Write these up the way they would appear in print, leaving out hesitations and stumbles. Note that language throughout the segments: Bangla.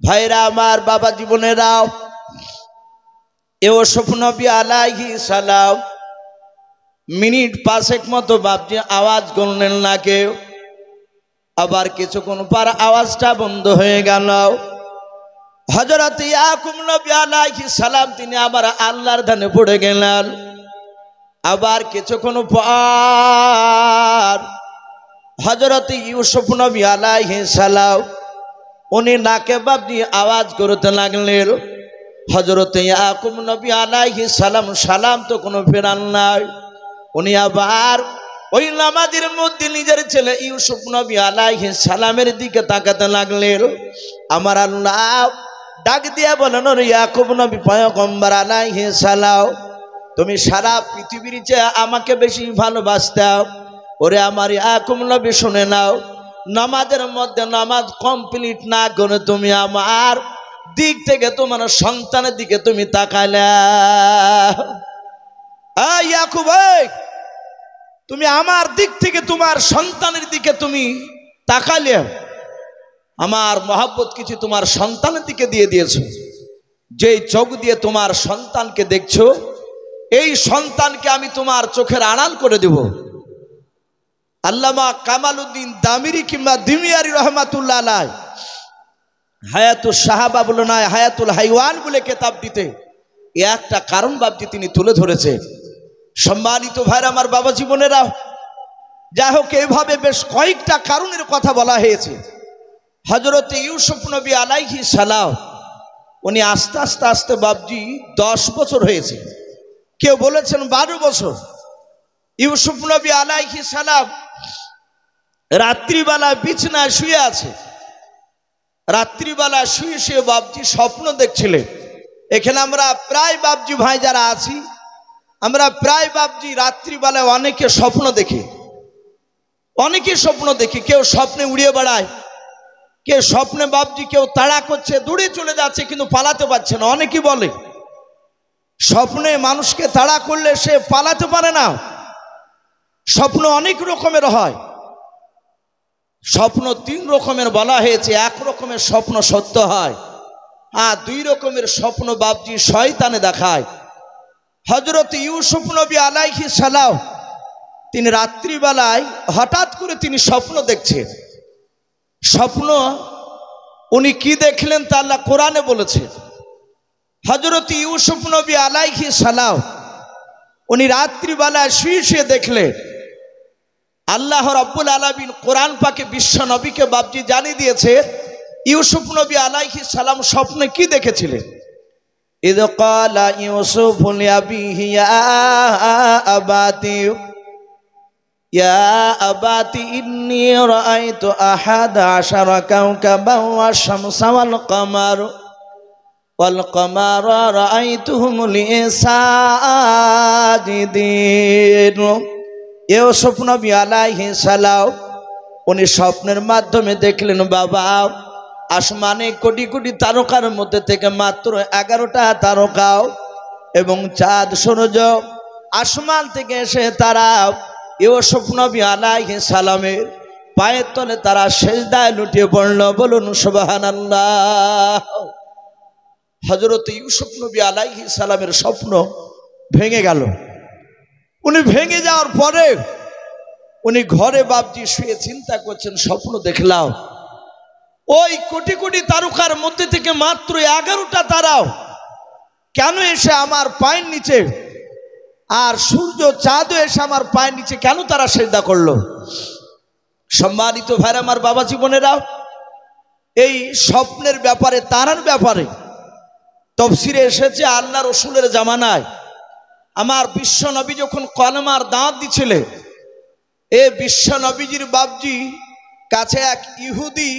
ভাইরা আমার, বাবা জীবনেরাও, ইউসুফ নবী আলাইহিস সালাম মিনিট 5 মতো বাপজি আওয়াজ করলেন না কেউ। আবার কিছুক্ষণ পর আওয়াজটা বন্ধ হয়ে গেল। হযরত ইয়াকুব নবী আলাইহিস সালাম তিনি আবার আল্লাহর ধ্যানে পড়ে গেলেন। আবার কিছুক্ষণ পর হযরত ইউসুফ নবী আলাইহিস সালাম উনি নাকে বাপজি আওয়াজ করতে লাগলেন। হযরত ইয়াকুব নবী আলাইহিস সালাম সালাম তো কোনো ফেরান নাই। উনি আবার ওই নামাজের মধ্যে নিজের ছেলে ইউসুফ নবী আলাইহিস সালামের দিকে তাকাতে লাগলেন। আমার আল্লাহ ডাক দিয়া বলেন, ওরে ইয়াকুব নবী পয়গম্বর আলাইহিস সালাম, তুমি সারা পৃথিবীর চেয়ে আমাকে বেশি ভালোবাসতাও। ওরে আমার ইয়াকুব নবী শুনে নাও, নামাজের মধ্যে নামাজ কমপ্লিট না করে তুমি আমার দিক থেকে তোমার সন্তানের দিকে তুমি তাকাইলে। ইয়াকুব, তুমি আমার দিক থেকে তোমার সন্তানের দিকে তুমি তাকালে, আমার মহব্বত কিছু তোমার সন্তানের দিকে দিয়ে দিয়েছো। যেই চোখ দিয়ে তোমার সন্তানকে দেখছো, এই সন্তানকে আমি তোমার চোখের আড়াল করে দেব। আল্লামা কামালউদ্দিন দামিরি কিংবা দিমিয়ারি রহমাতুল্লাহ আলাইহি হায়াতুস সাহাবা বলে নয়, হায়াতুল হাইওয়ান বলে কেতাব দিতে একটা কারণ বাপজি তিনি তুলে ধরেছে। সম্মানিত ভাইরা আমার, বাবা জীবনেরা, যাই হোক, এইভাবে বেশ কয়েকটা কারণের কথা বলা হয়েছে। হযরত ইউসুফ নবী আলাইহিস সালাম উনি আস্তে আস্তে আস্তে বাপজি 10 বছর হয়েছে, কেউ বলেছেন 12 বছর। ইউসুফ নবী আলাইহিস সালাম রাত্রিবেলা বিছানায় শুয়ে আছে। রাত্রিবেলা শুয়ে শুয়ে বাপজি স্বপ্ন দেখছিলেন। এখানে আমরা প্রায় বাপজি ভাই যারা আছি, আমরা প্রায় বাপজি রাত্রিবেলায় অনেকে স্বপ্ন দেখি, অনেকে স্বপ্ন দেখি। কেউ স্বপ্নে উড়িয়ে বেড়ায়, কেউ স্বপ্নে বাপজি কেউ তাড়া করছে, দূরে চলে যাচ্ছে কিন্তু পালাতে পারছে না। অনেকেই বলে স্বপ্নে মানুষকে তাড়া করলে সে পালাতে পারে না। স্বপ্ন অনেক রকমের হয়। স্বপ্ন 3 রকমের বলা হয়েছে। 1 রকমের স্বপ্ন সত্য হয়, আর 2 রকমের স্বপ্ন বাপজি শয়তানে দেখায়। হযরত ইউসুফ নবী আলাইহিস সালাম তিনি রাত্রিবেলায় হঠাৎ করে তিনি স্বপ্ন দেখছেন। স্বপ্ন উনি কি দেখলেন তা আল্লাহ কোরআনে বলেছে। হযরত ইউসুফ নবী আলাইহিস সালাম উনি রাত্রিবেলায় শুয়ে শুয়ে দেখলেন। আল্লাহ রাব্বুল আলামিন কোরআন পাকে বিশ্ব নবীকে বাপজি জানিয়ে দিয়েছে ইউসুফ নবী আলাইহিস সালাম স্বপ্নে কি দেখেছিলেন। ইয ক্বালা ইউসুফ লিআবিহি ইয়া আবাতি ইন্নী রাআইতু আহাদা আশারা কাওকাবান ওয়াশ শামসা ওয়াল কামারা রাআইতুহুম লি সাজিদিন। ইউসুফ নবী আলাইহিস সালাম উনি স্বপ্নের মাধ্যমে দেখলেন, বাবা আসমানে কোটি কোটি তারকার মধ্যে থেকে মাত্র 11টা তারকা এবং চাঁদ সূর্য আসমান থেকে এসে তারা ইউসুফ নবী আলাইহিস সালামের পায়ের তলে তারা সিজদায় লুটিয়ে পড়ল। বলুন সুবহানাল্লাহ। হযরত ইউসুফ নবী আলাইহিস সালামের স্বপ্ন ভেঙে গেল। উনি ভেঙে যাওয়ার পরে উনি ঘরে বাপজি শুয়ে চিন্তা করছেন, স্বপ্ন দেখলাম ওই কোটি কোটি তারকার মধ্যে থেকে মাত্র 11টা তারাও কেন এসে আমার পায়ের নিচে, আর সূর্য চাঁদও এসে আমার পায়ের নিচে কেন তারা সিজদা করলো। সম্মানিত ভাইরা আমার, বাবা জীবনেরা, এই স্বপ্নের ব্যাপারে, তারার ব্যাপারে তাফসীরে এসেছে আল্লাহ রাসূলের জামানায় আমার বিশ্ব নবী যখন কলমার দাঁত দিছিলেন, এ বিশ্ব নবীজির বাপজি কাছে এক ইহুদি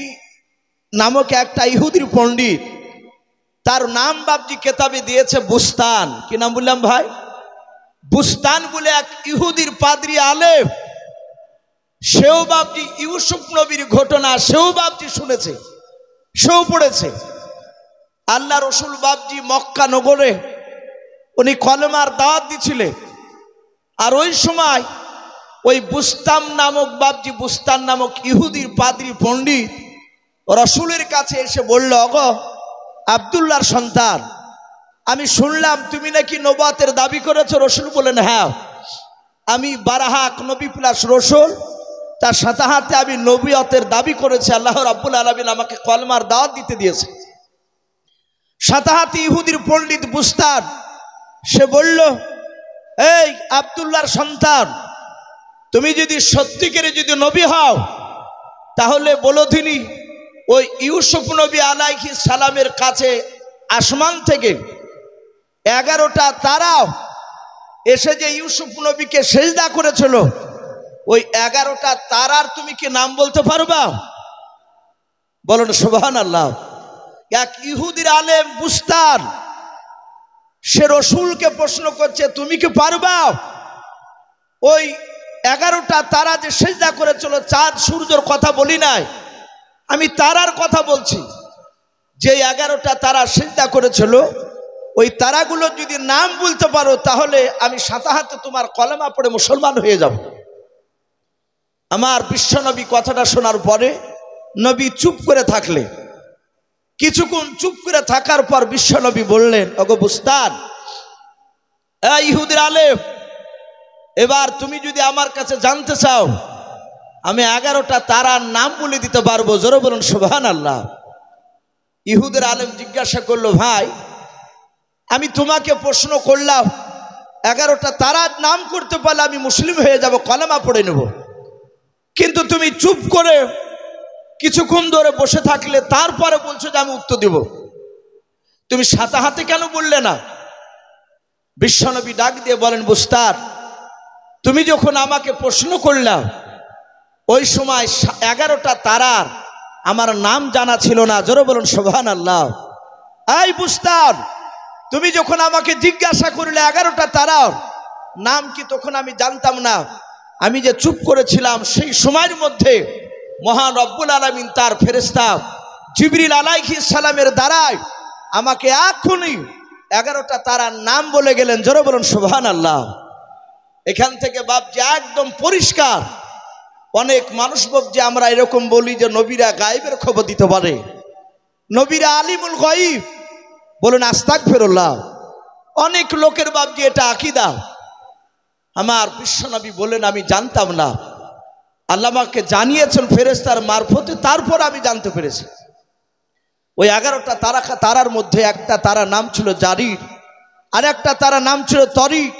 নামক একটা ইহুদির পণ্ডিত, তার নাম বাপজি কেতাবে দিয়েছে বুস্তান। কি নাম বললাম ভাই? বুস্তান বলে এক ইহুদির পাদ্রী আলেম। সেও বাপজি ইউসুফ নবীর ঘটনা সেও বাপজি শুনেছে, সেও পড়েছে। আল্লাহ রসুল বাপজি মক্কা নগরে উনি কলমার দাওয়াত দিছিলেন। আর ওই সময় ওই বুস্তান নামক বাপজি, বুস্তান নামক ইহুদির পাদ্রী পণ্ডিত রসুলের কাছে এসে বলল, ওগো আব্দুল্লাহর সন্তান, আমি শুনলাম তুমি নাকি নবুয়তের দাবি করেছো। রসুল বলেন, হ্যাঁ, আমি বারাহাক নবী প্লাস রসুল, তার সাথে হাতে আমি নবুয়তের দাবি করেছি। আল্লাহ রাব্বুল আলামিন আমাকে কলমার দাওয়াত দিতে দিয়েছে। সাথে হাতে ইহুদির পণ্ডিত বুস্তান সে বলল, এই আব্দুল্লাহর সন্তান, তুমি যদি সত্যিকারে যদি নবী হও তাহলে বলো দিনি ওই ইউসুফ নবী আলাইহিস সালামের কাছে আসমান থেকে 11টা তারা এসে যে ইউসুফ নবীকে সেজদা করেছিল, ওই 11টা তারার তুমি কি নাম বলতে পারবা? বলুন সুবহানাল্লাহ। এক ইহুদির আলেম বুস্তান সে রসুলকে প্রশ্ন করছে, তুমি কি পারবা ওই 11টা তারা যে সেজদা করেছিল, চাঁদ সূর্যের কথা বলি নাই, আমি তারার কথা বলছি, যে 11টা তারা সেজদা করেছিল ওই তারাগুলো যদি নাম বলতে পারো তাহলে আমি সাথে হাতে তোমার কলেমা পড়ে মুসলমান হয়ে যাব। আমার বিশ্বনবী কথাটা শোনার পরে নবী চুপ করে থাকলে, কিছুক্ষণ চুপ করে থাকার পর বিশ্বনবী বললেন, ওগো বুস্তান, এই ইহুদির আলেম, এবার তুমি যদি আমার কাছে জানতে চাও আমি 11টা তারার নাম বলে দিতে পারবো। জোরে বলুন সুবহানাল্লাহ। ইহুদির আলেম জিজ্ঞাসা করলো, ভাই আমি তোমাকে প্রশ্ন করলাম, 11টা তারার নাম করতে পারলে আমি মুসলিম হয়ে যাব, কলেমা পড়ে নেব, কিন্তু তুমি চুপ করে কিছুক্ষণ ধরে বসে থাকলে তারপরে বলছো যে আমি উত্তর দেব, তুমি সাথে হাতে কেন বললে না? বিশ্বনবী ডাক দিয়ে বলেন, বুস্তান, তুমি যখন আমাকে প্রশ্ন করলাম ওই সময় 11টা তারার আমার নাম জানা ছিল না। জোরে বলুন সুবহানাল্লাহ। এই বুস্তান, তুমি যখন আমাকে জিজ্ঞাসা করলে 11টা তারার নাম কি, তখন আমি জানতাম না। আমি যে চুপ করেছিলাম সেই সময়ের মধ্যে মহান রব্বুল আলামিন তার ফেরেশতা জিবরিল আলাইহিস সালামের দ্বারায় আমাকে এখনই 11টা তারার নাম বলে গেলেন। জোরে বলুন সুবহানাল্লাহ। এখান থেকে বাপজি একদম পরিষ্কার। অনেক মানুষ বাপজি আমরা এরকম বলি যে নবীরা গায়েবের খবর দিতে পারে, নবীরা আলিমুল গায়ব, বলুন আস্তাগফিরুল্লাহ। অনেক লোকের বাপজি এটা আকীদা। আমার বিশ্বনবী বলেন, আমি জানতাম না, আল্লাহ আমাকে জানিয়েছেন ফেরেশতার মারফতে, তারপর আমি জানতে পেরেছি। ওই 11টা তারার মধ্যে একটা তারা নাম ছিল জারির, আর একটা তারা নাম ছিল তরিক,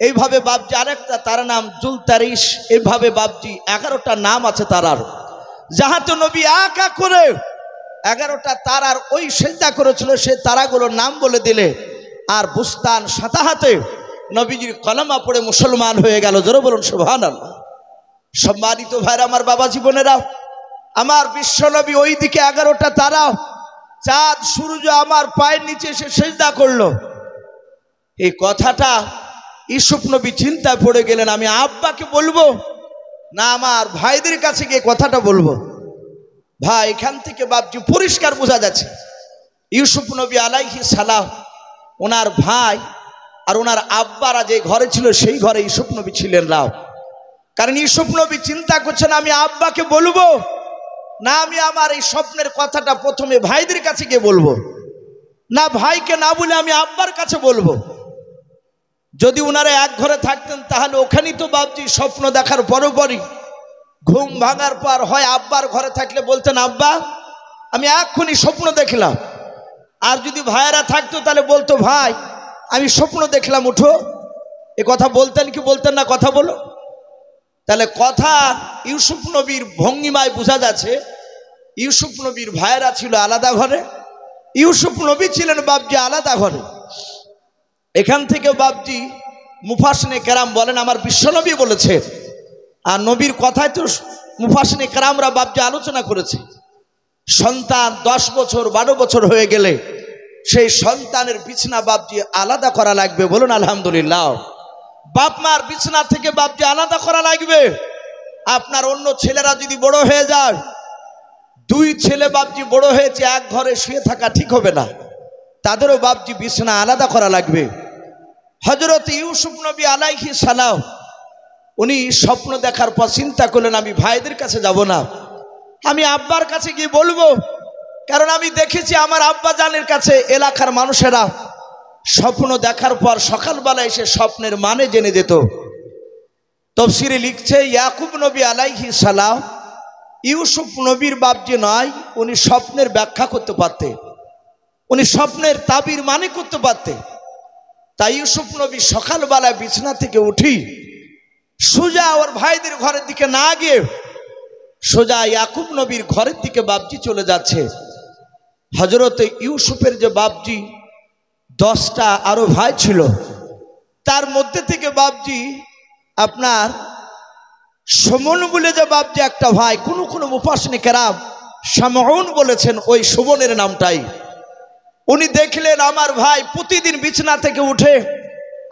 এইভাবে বাপজি আরেকটা তারা নাম জুলতারিশ, এইভাবে বাপজি 11টা নাম আছে তারার। যাহাতে নবী একা করে 11টা তারার ওই সেজদা করেছিল, সে তারাগুলোর নাম বলে দিলে আর বুস্তান সাথে হাতে নবীজির কলেমা পড়ে মুসলমান হয়ে গেল। জোরে বলুন সুবহানাল্লাহ। সম্মানিত ভাইরা আমার, বাবা জীবনেরা, আমার বিশ্বনবী ওই দিকে 11টা তারা, চাঁদ সূর্য আমার পায়ের নিচে এসে সেজদা করলো। এই কথাটা ইউসুফ নবী চিন্তায় পড়ে গেলেন, আমি আব্বাকে বলবো না আমার ভাইদের কাছে গিয়ে কথাটা বলবো। ভাই এখান থেকে বাপজি পরিষ্কার বোঝা যাচ্ছে ইউসুফ নবী আলাইহিস সালাম, ওনার ভাই আর ওনার আব্বারা যে ঘরে ছিল সেই ঘরে ইউসুফ নবী ছিলেন না। কারণ ইউসুফ নবী চিন্তা করছেন, আমি আব্বাকে বলবো না আমি আমার এই স্বপ্নের কথাটা প্রথমে ভাইদের কাছে গিয়ে বলবো, না ভাইকে না বলে আমি আব্বার কাছে বলবো। যদি ওনারা এক ঘরে থাকতেন তাহলে ওখানেই তো বাপজি স্বপ্ন দেখার পরপরই ঘুম ভাঙার পর হয় আব্বার ঘরে থাকলে বলতেন, আব্বা আমি এক্ষুনি স্বপ্ন দেখলাম। আর যদি ভাইয়েরা থাকতো তাহলে বলতো, ভাই আমি স্বপ্ন দেখলাম, উঠো। এ কথা বলতেন কি বলতেন না? কথা বলো। তাহলে কথা ইউসুফ নবীর ভঙ্গিমায় বোঝা যাচ্ছে ইউসুফ নবীর ভাইয়েরা ছিল আলাদা ঘরে, ইউসুফ নবী ছিলেন বাপজি আলাদা ঘরে। এখান থেকে বাপজি মুফাসসিনে কেরাম বলেন, আমার বিশ্বনবী বলেছে, আর নবীর কথায় তো মুফাসসিনে কেরামরা বাপজি আলোচনা করেছে, সন্তান 10 বছর 12 বছর হয়ে গেলে সেই সন্তানের বিছনা বাপজি আলাদা করা লাগবে। বলুন আলহামদুলিল্লাহ। বাপ মার বিছনা থেকে বাপজি আলাদা করা লাগবে। আপনার অন্য ছেলেরা যদি বড় হয়ে যায়, 2 ছেলে বাপজি বড় হয়েছে, এক ঘরে শুয়ে থাকা ঠিক হবে না, তাদেরও বাপজি বিছনা আলাদা করা লাগবে। হযরত ইউসুফ নবী আলাইহিস সালাম উনি স্বপ্ন দেখার পর চিন্তা করলেন, আমি ভাইদের কাছে যাব না, আমি আব্বার কাছে গিয়ে বলবো, কারণ আমি দেখেছি আমার আব্বা জানের কাছে এলাকার মানুষেরা স্বপ্ন দেখার পর সকালবেলা এসে স্বপ্নের মানে জেনে যেত। তফসিরে লিখছে ইয়াকুব নবী আলাইহিস সালাম ইউসুফ নবীর বাপ যে নয়, উনি স্বপ্নের ব্যাখ্যা করতে পারতেন, উনি স্বপ্নের তাবির মানে করতে পারতেন। তাই ইউসুফ নবী সকালবেলা বিছানা থেকে উঠি সোজা ওর ভাইদের ঘরের দিকে না গিয়ে সোজা ইয়াকুব নবীর ঘরের দিকে বাপজি চলে যাচ্ছে। হজরতে ইউসুফের যে বাপজি 10টা আরো ভাই ছিল, তার মধ্যে থেকে বাপজি আপনার সুমন বলে যে বাপজি একটা ভাই, কোন মুফাসসির কেরাম শামউন বলেছেন ওই সুমনের নামটাই। উনি দেখলেন আমার ভাই প্রতিদিন বিছানা থেকে উঠে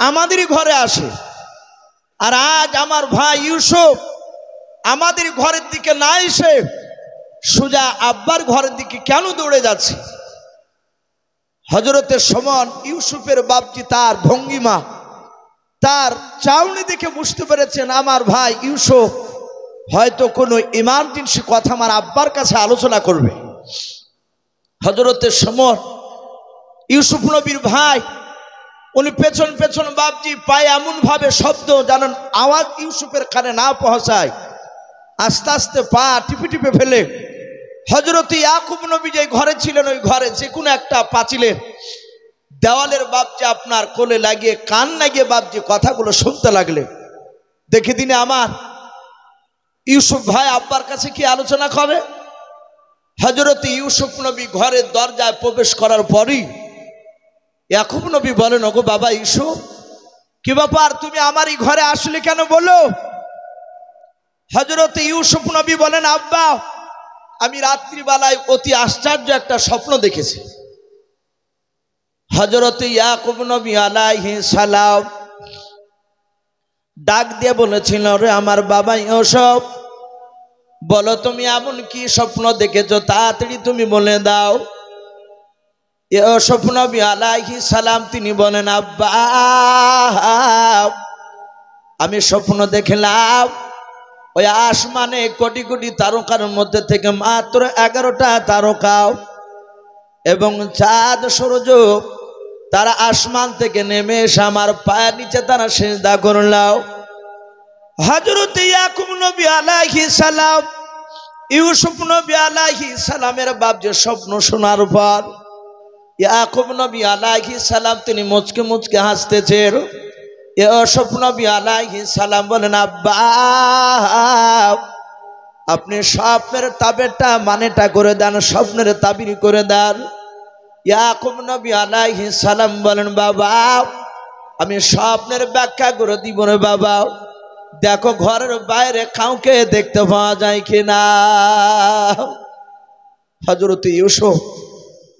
আমাদেরই ঘরে আসে, আর আজ আমার ভাই ইউসুফ আমাদের ঘরের দিকে না এসে সোজা আব্বার ঘরের দিকে কেন দৌড়ে যাচ্ছে। হযরতে সুমন ইউসুফের বাপজি তার ভঙ্গিমা, তার চাউনি দেখে বুঝতে পেরেছেন আমার ভাই ইউসুফ হয়তো কোনো ইমার্জেন্সি কথা আমার আব্বার কাছে আলোচনা করবে। হযরতে সুমন ইউসুফ নবীর ভাই, উনি পেছন পেছন বাপজি পায়ে এমন ভাবে শব্দ জানেন আওয়াজ ইউসুফের কানে না পৌঁছায়, আস্তে আস্তে পা টিপে টিপে ফেলে হযরত ইয়াকুব নবী যে ঘরে ছিলেন ওই ঘরে যে কোনো একটা পাঁচিলের দেওয়ালের বাপজি আপনার কোলে লাগিয়ে কান লাগিয়ে বাপজি কথাগুলো শুনতে লাগলেন। দেখে দিনে আমার ইউসুফ ভাই আব্বার কাছে কি আলোচনা করে। হযরত ইউসুফ নবী ঘরের দরজায় প্রবেশ করার পরই ইয়াকুব নবী বলেন, ওগো বাবা ইউসুফ, কি ব্যাপার, তুমি আমারই ঘরে আসলে কেন বলো। হযরত ইউসুফ নবী বলেন, আব্বা আমি রাত্রিবেলায় অতি আশ্চর্য একটা স্বপ্ন দেখেছি। হযরত ইয়াকুব নবী আলাইহিস সালাম ডাক দিয়ে বলেছিল, রে আমার বাবা ইউসুফ, বলো তুমি এমন কি স্বপ্ন দেখেছো, তাড়াতাড়ি তুমি বলে দাও। ইউসুফ নবী আলাইহিস সালাম তিনি বলেন, আব্বা আমি স্বপ্ন দেখলাম ওই আসমানে কোটি কোটি তারকার মধ্যে থেকে মাত্র 11টা তারকা এবং চাঁদ সূর্য তারা আসমান থেকে নেমে এসে আমার পায়ের নিচে তারা সিজদা করলাম। হযরত ইয়াকুব নবী আলাইহিস সালাম ইউসুফ নবী আলাইহিস সালামের বাপ যে স্বপ্ন শোনার পর ইয়াকুব নবী আলাইহিস সালাম তিনি মুচকে মুচকে হাসতেছেন। ইউসুফ নবী আলাইহিস সালাম বলেন, আব্বা আপনি স্বপ্নের তাবিরটা মানেটা করে দেন, স্বপ্নের তাবির করে দেন। ইয়াকুব নবী আলাইহিস সালাম বলেন, বাবা আমি স্বপ্নের ব্যাখ্যা করে দিব রে বাবা, দেখো ঘরের বাইরে কাউকে দেখতে পাওয়া যায় কিনা। হযরত ইউসুফ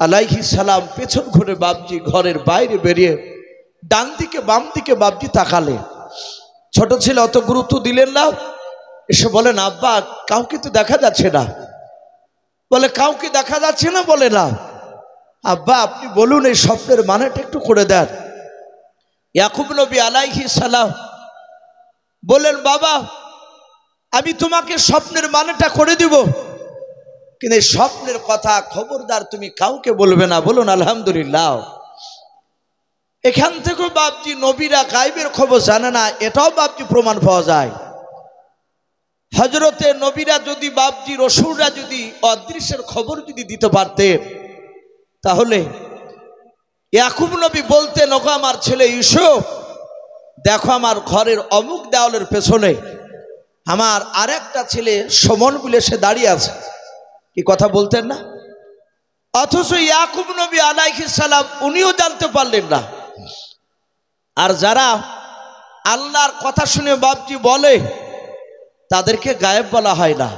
আলাইহিস সালাম পেছন ঘুরে বাপজি ঘরের বাইরে বেরিয়ে ডান দিকে বাম দিকে বাপজি তাকালে, ছোট ছেলে অত গুরুত্ব দিলেন না, এসে বলেন, আব্বা কাউকে তো দেখা যাচ্ছে না। বলে কাউকে দেখা যাচ্ছে না, বলে না আব্বা আপনি বলুন এই স্বপ্নের মানেটা একটু করে দেন। ইয়াকুব নবী আলাইহিস সালাম বললেন, বাবা আমি তোমাকে স্বপ্নের মানেটা করে দিব, কিন্তু এই স্বপ্নের কথা খবরদার তুমি কাউকে বলবে না। বলুন আলহামদুলিল্লাহ। এখান থেকে বাপজি নবীরা গায়বের খবর জানে না, এটাও বাপজি প্রমাণ পাওয়া যায়। হযরতে নবীরা যদি বাপজি রাসূলরা যদি অদৃশ্যের খবর যদি দিতে পারতেন, তাহলে ইয়াকুব নবী বলতেন, ওগো আমার ছেলে ইউসুফ, দেখো আমার ঘরের অমুক দেওয়ালের পেছনে আমার আরেকটা ছেলে সুমন বলে সে দাঁড়িয়ে আছে। কি কথা বলতেন না? অথচ ইয়াকুব নবী আলাইহিস সালাম উনিও জানতে পারলেন না। আর যারা আল্লাহর কথা শুনে বাপজি বলে তাদেরকে গায়েব বলা হয় না।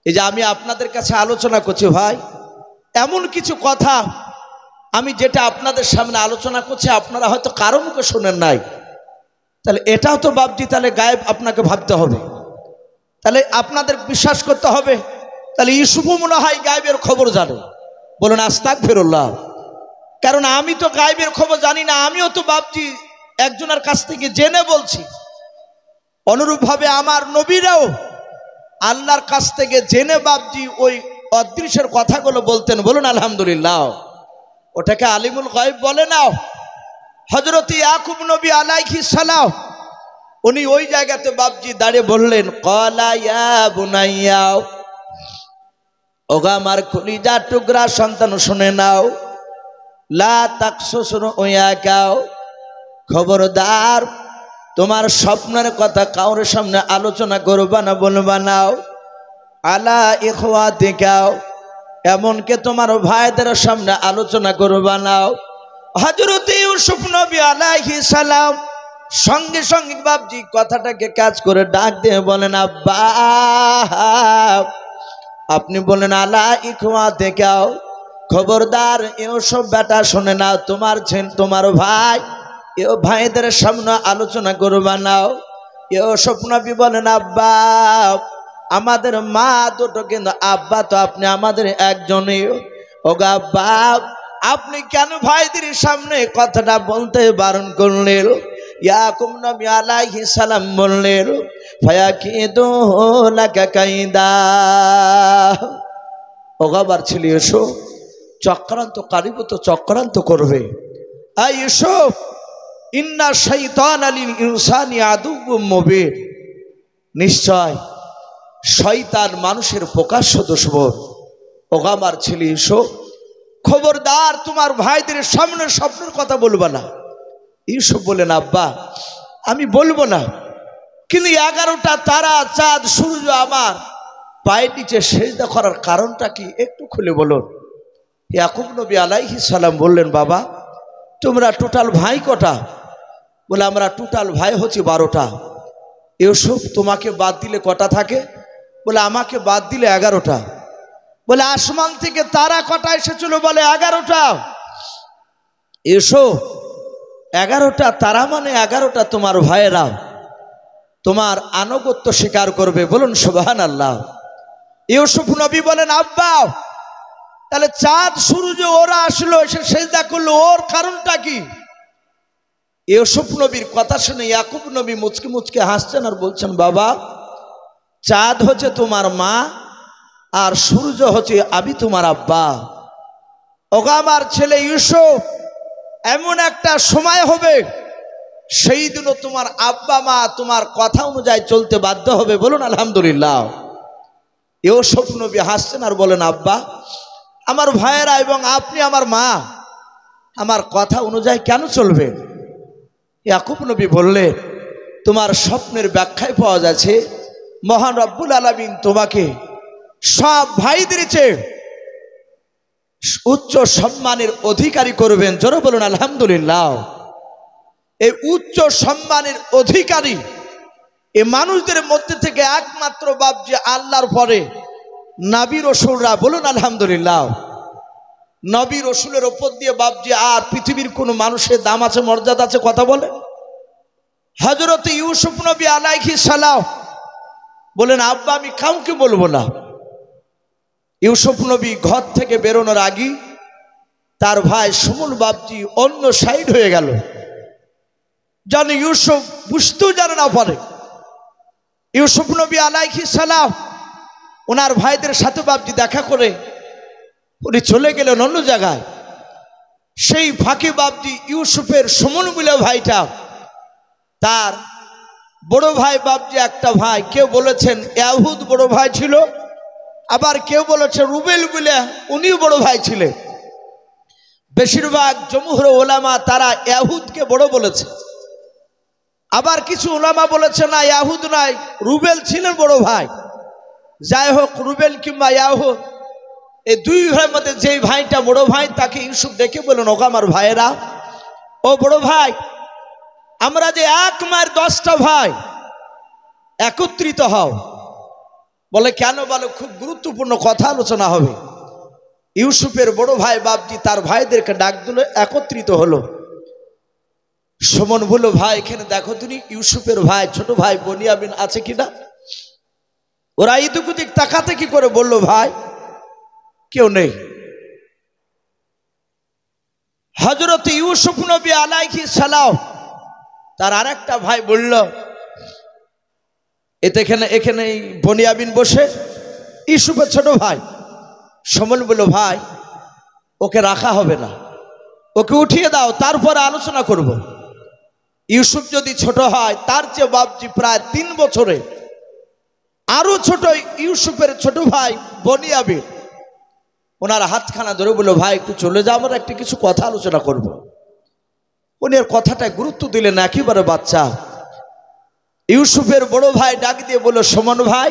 এই যে আমি আপনাদের কাছে আলোচনা করছি ভাই, এমন কিছু কথা আমি যেটা আপনাদের সামনে আলোচনা করছি আপনারা হয়তো কারো মুখে শোনেন নাই, তাহলে এটাও তো বাপজি তাহলে গায়েব আপনাকে ভাবতে হবে, তাহলে আপনাদের বিশ্বাস করতে হবে তাহলে ইউসুফও মনে হয় গায়েবের খবর জানে। বলুন আস্তাগফিরুল্লাহ। কারণ আমি তো গায়েবের খবর জানি না, আমিও তো বাপজি একজনের কাছ থেকে জেনে বলছি। অনুরূপভাবে আমার নবীরাও আল্লাহর কাছ থেকে জেনে বাপজি ওই অদৃশ্যের কথাগুলো বলতেন। বলুন আলহামদুলিল্লাহ। ওটাকে আলিমুল গায়ব বলে না। হযরত ইয়াকুব নবী আলাইহিস সালাম উনি ওই জায়গাতে বাপজি দাঁড়িয়ে বললেন, ক্বালা ইয়া বুনাইয়া, ওগো আমার কলিজা টুকরা সন্তান শুনে নাও, লা তাকসুস রুয়াকা, খবরদার তোমার স্বপ্নের কথা কাউর সামনে আলোচনা করবা না, বলবা না। আলা ইখওয়াতিকা, এমনকি তোমার ভাইদের সামনে আলোচনা করবা না। হযরত ইউসুফ নবী আলাইহিস সালাম সঙ্গে সঙ্গে বাপজি কথাটাকে কাজ করে ডাক দিয়ে বলেন, আব্বা আপনি বলেন আলা ইখওয়াতিকা, খবরদার ইউসুফ বেটা শুনে নাও, তোমার ভাই এও ভাইদের সামনে আলোচনা করবা না। ইউসুফ নবী বলেন, আব্বা আমাদের মা দুটো, কিন্তু আব্বা তো আপনি আমাদের একজনই। ওগো আব্বা আপনি কেন ভাইদের সামনে কথাটা বলতে বারণ করলেন? ইয়াকুব নবী আলাইহিস সালাম বললেন, ফায়াকিদু লাকা কাইদা, ওগো আবার ছেলে এসো, চক্রান্তকারী তো চক্রান্ত করবে। আই ইউসুফ, ইন্না শাইতানা লিল ইনসানি আদুউম মুবিন, নিশ্চয় শয়তান মানুষের প্রকাশ্য দুশমন। ওগো আমার ছেলে এসো, খবরদার তোমার ভাইদের সামনে স্বপ্নের কথা বলবা না। ইউসুফ বলেন, আব্বা আমি বলবো না, কিন্তু 11টা তারা চাঁদ সূর্য আমার পায়ের নিচে সেজদা করার কারণটা কি একটু খুলে বলুন। ইয়াকুব নবী আলাইহিস সালাম বললেন, বাবা তোমরা টোটাল ভাই কটা? বলে আমরা টোটাল ভাই হচ্ছে 12টা। ইউসুফ তোমাকে বাদ দিলে কটা থাকে? বলে আমাকে বাদ দিলে 11টা। বলে আসমান থেকে তারা কটা এসেছিল? বলে 11টা। ইউসুফ 11টা তারা মানে 11টা তোমার ভাইয়েরা তোমার আনুগত্য স্বীকার করবে। বলুন সুবহানাল্লাহ। ইউসুফ নবী বলেন, আব্বা তাহলে চাঁদ সূর্য ওরা আসলো, এসে সেজদা করলো, ওর কারণটা কি? ইউসুফ নবীর কথা শুনে ইয়াকুব নবী মুচকি মুচকি হাসছেন আর বলছেন, বাবা চাঁদ হচ্ছে তোমার মা আর সূর্য হচ্ছে আমি তোমার আব্বা। ওগো আমার ছেলে ইউসুফ, এমন একটা সময় হবে সেই দিনও তোমার আব্বা মা তোমার কথা অনুযায়ী চলতে বাধ্য হবে। বলুন আলহামদুলিল্লাহ। ইউসুফ নবী হাসছেন আর বলেন, আব্বা আমার ভাইয়েরা এবং আপনি আমার মা আমার কথা অনুযায়ী কেন চলবে? ইয়াকুব নবী বললেন, তোমার স্বপ্নের ব্যাখ্যায় পাওয়া যাচ্ছে মহান রব্বুল আলামিন তোমাকে সব ভাইদের চেয়ে উচ্চ সম্মানের অধিকারী করবেন। জোরে বলুন আলহামদুলিল্লাহ। এই উচ্চ সম্মানের অধিকারী এই মানুষদের মধ্যে থেকে একমাত্র বাপজি আল্লাহর পরে নবী রাসূলরা। বলুন আলহামদুলিল্লাহ। নবী রাসূলের উপর দিয়ে বাপজি আর পৃথিবীর কোন মানুষের দাম আছে, মর্যাদা আছে? কথা বলে। হযরত ইউসুফ নবী আলাইহিস সালাম বলেন, আব্বা আমি কাউকে বলবো না। ইউসুফ নবী ঘর থেকে বেরোনোর আগে তার ভাই সুমুল বাপজি অন্য সাইড হয়ে গেল, যেন ইউসুফ বুঝতেও জানে না পারে। ইউসুফ নবী আলাইহিস সালাম ওনার ভাইদের সাথে বাপজি দেখা করে উনি চলে গেলেন অন্য জায়গায়। সেই ফাঁকে বাপজি ইউসুফের সুমন বলে ভাইটা, তার বড় ভাই বাপজি একটা ভাই, কেউ বলেছেন ইয়াহুদ বড় ভাই ছিল, আবার কেউ বলেছে রুবেল বলে উনিও বড় ভাই ছিলেন। বেশিরভাগ জমহুর ওলামা তারা ইয়াহুদকে বড় বলেছে, আবার কিছু ওলামা বলেছে না ইয়াহুদ নয় রুবেল ছিলেন বড় ভাই। যাই হোক, রুবেল কিংবা ইয়াহুদ এই দুই ভাইয়ের মধ্যে যেই ভাইটা বড় ভাই তাকে ইউসুফ ডেকে বলেন, ওগো আমার ভাইয়েরা, ও বড় ভাই আমরা যে এক মায়ের 10টা ভাই একত্রিত হও। বলে কেন? বলে খুব গুরুত্বপূর্ণ কথা আলোচনা হবে। ইউসুফের বড় ভাই বাপজি তার ভাইদেরকে ডাক দিল, একত্রিত হলো। সুমন বলল, ভাই এখানে দেখো তুমি ইউসুফের ভাই ছোট ভাই বনিয়ামিন আছে কিনা। ওরা এদিক ওদিক তাকাতে কি করে বলল, ভাই কেউ নেই। হযরত ইউসুফ নবী আলাইহিস সালাম তার আরেকটা ভাই বলল, এতে এখানে এখানে বনিয়াবিন বসে ইউসুফের ছোট ভাই সমন বলল, ভাই ওকে রাখা হবে না, ওকে উঠিয়ে দাও, তারপরে আলোচনা করব। ইউসুফ যদি ছোট হয়, তার চেয়ে বাপজি প্রায় 3 বছরে আরো ছোট ইউসুফের ছোট ভাই বনিয়াবিন ওনার হাতখানা ধরে বলল, ভাই একটু চলে যাও, আমরা একটু কিছু কথা আলোচনা করব। উনি আর কথাটায় গুরুত্ব দিলেন না, একেবারে বাচ্চা। ইউসুফের বড় ভাই ডাক দিয়ে বলল, সমন ভাই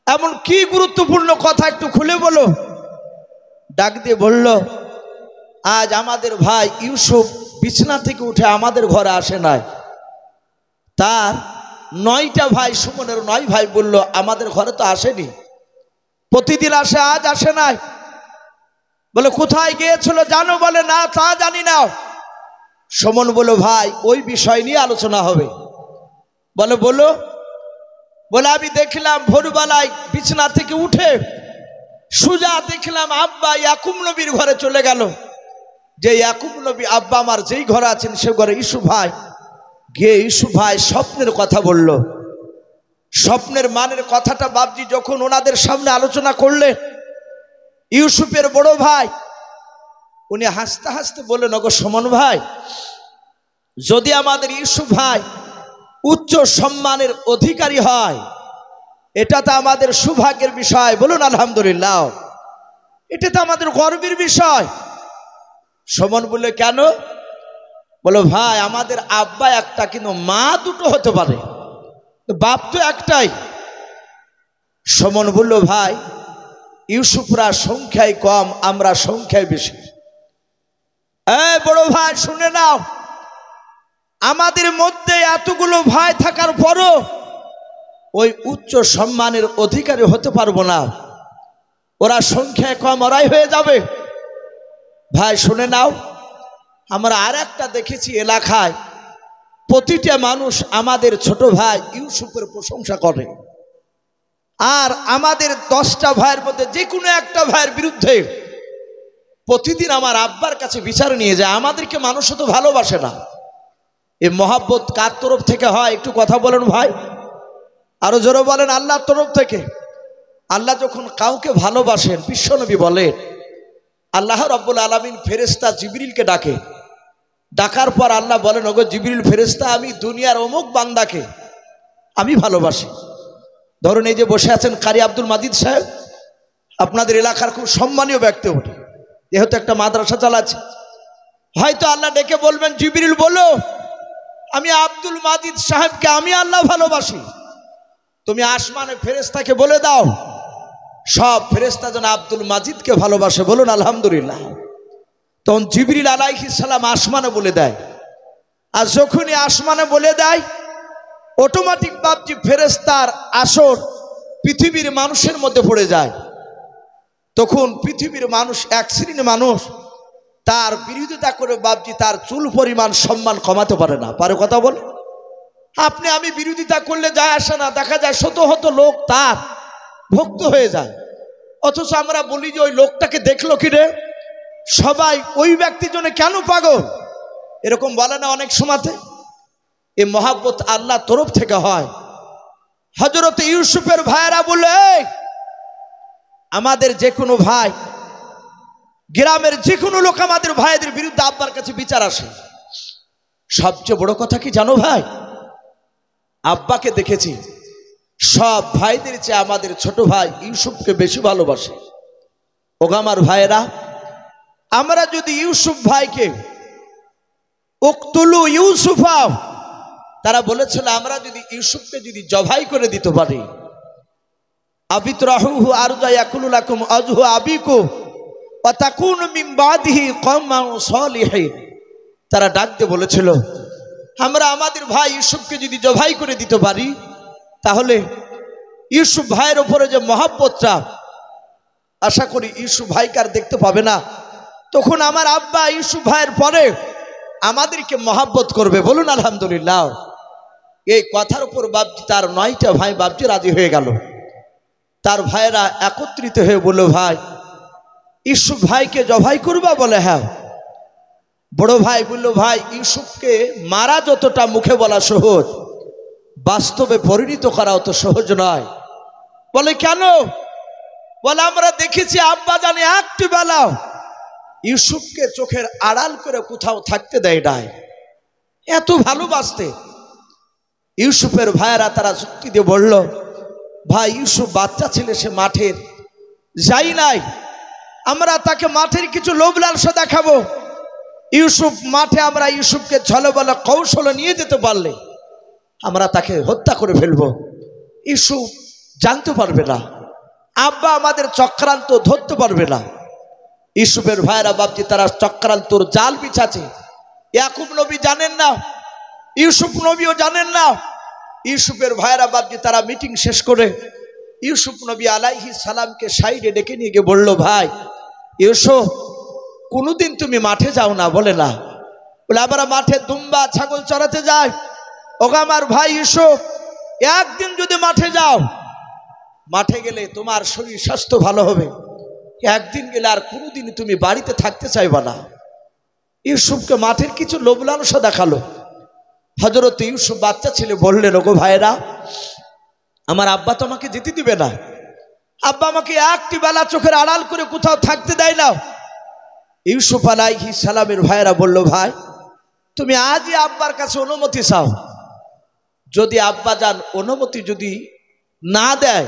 এমন কি গুরুত্বপূর্ণ কথা একটু খুলে বলো। ডাক দিয়ে বলল, আজ আমাদের ভাই ইউসুফ বিছানা থেকে উঠে আমাদের ঘরে আসে নাই। তার 9টা ভাই, সুমনের 9 ভাই বলল, আমাদের ঘরে তো আসেনি, প্রতিদিন আসে, আজ আসে নাই। বলে কোথায় গিয়েছিল জানো? বলে না, তা জানি না। সুমন বলল, ভাই ওই বিষয় নিয়ে আলোচনা হবে। বলে বলো। বলে আমি দেখলাম ভোরবেলায় বিছানা থেকে উঠে সুজা দেখলাম আব্বা ইয়াকুব নবীর ঘরে চলে গেল। যে ইয়াকুব নবী আব্বা আমার যেই ঘরে আছেন সে ঘরে ইউসুফ ভাই গিয়ে ইউসুফ ভাই স্বপ্নের কথা বলল। স্বপ্নের মানের কথাটা বাপজি যখন ওনাদের সামনে আলোচনা করলে, ইউসুফের বড় ভাই উনি হাসতে হাসতে বললেন, ওগো সমন ভাই, যদি আমাদের ইউসুফ ভাই উচ্চ সম্মানের অধিকারী হয়, এটা তো আমাদের সৌভাগ্যের বিষয়, বলুন আলহামদুলিল্লাহ। এটা তো আমাদের গর্বের বিষয়। সমন বললে, কেন? বলো, ভাই আমাদের আব্বা একটা, কিন্তু মা দুটো হতে পারে, বাপ তো একটাই। সমন বলল, ভাই ইউসুফরা সংখ্যায় কম, আমরা সংখ্যায় বেশি। বড় ভাই শুনে নাও, আমাদের মধ্যে এতগুলো ভাই থাকার পরও ওই উচ্চ সম্মানের অধিকারী হতে পারবো না, ওরা সংখ্যায় কম, ওরাই হয়ে যাবে। ভাই শুনে নাও, আমরা আর একটা দেখেছি এলাকায় প্রতিটা মানুষ আমাদের ছোট ভাই ইউসুফের প্রশংসা করে, আর আমাদের 10টা ভাইয়ের মধ্যে যে কোনো একটা ভাইয়ের বিরুদ্ধে প্রতিদিন আমার আব্বার কাছে বিচার নিয়ে যায়। আমাদেরকে মানুষ তো ভালোবাসে না। এই মহাব্বত কার তরফ থেকে হয় একটু কথা বলেন ভাই, আরো জোরে বলেন। আল্লাহর তরফ থেকে। আল্লাহ যখন কাউকে ভালোবাসেন, বিশ্বনবী বলেন আল্লাহ রাব্বুল আলামিন ফেরেশতা জিবরিলকে ডাকে। ডাকার পর আল্লাহ বলেন, ওগো জিবরিল ফেরেশতা, আমি দুনিয়ার অমুক বান্দাকে আমি ভালোবাসি। ধরুন এই যে বসে আছেন কারি আব্দুল মাজিদ সাহেব, আপনাদের এলাকার খুব সম্মানীয় ব্যক্তি উঠে, যেহেতু একটা মাদ্রাসা চালাচ্ছে, হয়তো আল্লাহ ডেকে বলবেন, জিবরিল বলো আমি আব্দুল মাজিদ সাহেবকে আমি আল্লাহ ভালোবাসি, তুমি আসমানে ফেরেশতাকে বলে দাও সব ফেরেশতা যেন আব্দুল মাজিদকে ভালোবাসে, বলুন আলহামদুলিল্লাহ। তখন জিবরিল আলাইহিস সালাম আসমানে বলে দেয়, আর যখনই আসমানে বলে দেয় অটোমেটিক বাপজি ফেরেশতার আসর পৃথিবীর মানুষের মধ্যে পড়ে যায়। তখন পৃথিবীর মানুষ, এক শ্রেণীর মানুষ তার বিরোধিতা করে বাপজি তার চুল পরিমাণ সম্মান কমাতে পারে না। পারে কথা বলে? আপনি আমি বিরোধিতা করলে যায় আসে না, দেখা যায় শত শত লোক তার ভক্ত হয়ে যায়, অথচ আমরা বলি যে ওই লোকটাকে দেখলো কি রে, সবাই ওই ব্যক্তির জন্য কেন পাগল, এরকম বলে না অনেক সময়তে। এই মহাব্বত আল্লাহ তরফ থেকে হয়। হযরত ইউসুফের ভাইয়েরা বলে, আমাদের যে কোনো ভাই, গ্রামের যে কোনো লোক আমাদের ভাইদের বিরুদ্ধে আব্বার কাছে বিচার আসে, সবচেয়ে বড় কথা কি জানো ভাই, আব্বাকে দেখেছি সব ভাইদের চেয়ে আমাদের ছোট ভাই ইউসুফকে বেশি ভালোবাসে। ওগো আমার ভাইয়েরা, আমরা যদি ইউসুফ ভাইকে উকতুলু ইউসুফা, তারা বলেছিল আমরা যদি ইউসুফকে যদি জবাই করে দিতে পারি, আবিতরাহুহু আরজা ইয়াকুলু লাকুম আজহু আবিকু ওয়া তাকুনু মিন বাদিহি কওমান সালিহিন। তারা ডাক দিয়ে বলেছিল আমরা আমাদের ভাই ইউসুফকে যদি জবাই করে দিতে পারি, তাহলে ইউসুফ ভাইয়ের উপরে যে মহব্বতটা, আশা করি ইউসুফ ভাইকে আর দেখতে পাবে না। তখন আমার আব্বা ইউসুফ ভাইয়ের পরে আমাদেরকে মহব্বত করবে, বলুন আলহামদুলিল্লাহ। এই কথার উপর বাপজি তার 9টা ভাই বাপজি রাজি হয়ে গেল। তার ভাইয়েরা একত্রিত হয়ে বলল, ভাই ইউসুফ ভাইকে জবাই করবা? বলে হ্যাঁ। বড় ভাই বলল, ভাই ইউসুফকে মারা যতটা মুখে বলা সহজ, বাস্তবে পরিণত করা অত সহজ নয়। বলে কেন? বলে আমরা দেখেছি আব্বা জানে একটি বেলাও ইউসুফকে চোখের আড়াল করে কোথাও থাকতে দেয় নাই, এত ভালোবাসতে। ইউসুফের ভাইয়েরা তারা যুক্তি দিয়ে বলল, ভাই ইউসুফ বাচ্চা ছেলে, সে মাঠের যাই নাই, আমরা তাকে মাঠের কিছু লোভ লালসা দেখাবো। ইউসুফ মাঠে আমরা ইউসুফকে ছলে বলে কৌশলে নিয়ে যেতে পারলে আমরা তাকে হত্যা করে ফেলবো, ইউসুফ জানতে পারবে না, আব্বা আমাদের চক্রান্ত ধরতে পারবে না। ইউসুফের ভাইয়েরা ভাবছে তারা চক্রান্তর জাল বিছাছে। ইয়াকুব নবী জানেন না, ইউসুফ নবীও জানেন না। ইউসুফের ভাইয়েরা ভাবছে তারা মিটিং শেষ করে ইউসুফ নবী আলাইহিস সালামকে সাইডে ডেকে নিয়ে গিয়ে বলল, ভাই ইউসুফ কোনোদিন তুমি মাঠে যাও না? বলে না। বলে আমরা মাঠে দুম্বা ছাগল চড়াতে যাই। ওগো আমার ভাই ইউসুফ, একদিন যদি মাঠে যাও, মাঠে গেলে তোমার শরীর স্বাস্থ্য ভালো হবে, একদিন গেলে আর কোনোদিন তুমি বাড়িতে থাকতে চাইবা না। ইউসুফকে মাঠের কিছু লোভ লালসা দেখালো। হযরত ইউসুফ বাচ্চা ছেলে বললেন, ওগো ভাইরা, আমার আব্বা তো আমাকে যেতে দিবে না, আব্বা আমাকে একটি বেলা চোখের আড়াল করে কোথাও থাকতে দেয় না। ইউসুফ আলাইহিস সালামের ভাইরা বলল, ভাই তুমি আজই আব্বার কাছে অনুমতি চাও, যদি আব্বা যান অনুমতি যদি না দেয়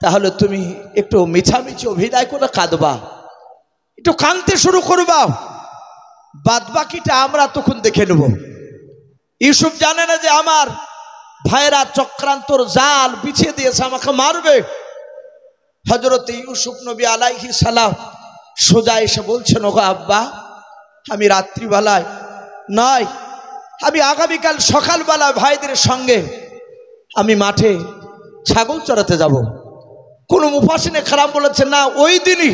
তাহলে তুমি একটু মিছামিছি অভিনয় করে কাঁদবা, একটু কাঁদতে শুরু করবা, বাদ বাকিটা আমরা তখন দেখে নেব। ইউসুফ জানে না যে আমার ভাইরা চক্রান্তর জাল বিছিয়ে দিয়েছে, আমাকে মারবে। হযরত ইউসুফ নবী আলাইহিস সালাম সোজা এসে বলছেন, ওগো আব্বা, আমি রাত্রিবেলায় নয়, আমি আগামীকাল সকালবেলা ভাইদের সঙ্গে আমি মাঠে ছাগল চড়াতে যাব। কোন মুফাসিরে খারাপ বলেছেন না, ওই দিনই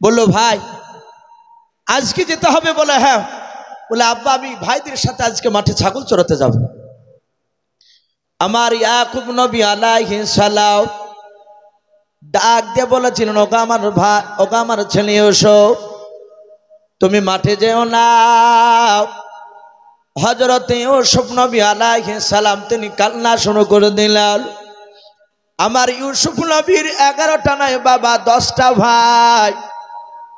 বলল, ভাই আজকে যেতে হবে? বলে হ্যাঁ। বলে আব্বা আমি ভাইদের সাথে আজকে মাঠে ছাগল চড়াতে যাব। আমার ইয়াকুব নবী আলাইহিস সালাম ডাক দিয়ে বলেছিলেন, ওগো আমার ভাই, ওগো আমার ছেলে ইউসুফ, তুমি মাঠে যেও না। হযরত ইউসুফ নবী আলাইহিস সালাম তিনি কান্না শুরু করে দিলেন। আমার ইউসুফ নবীর 11টা নয় বাবা 10টা ভাই,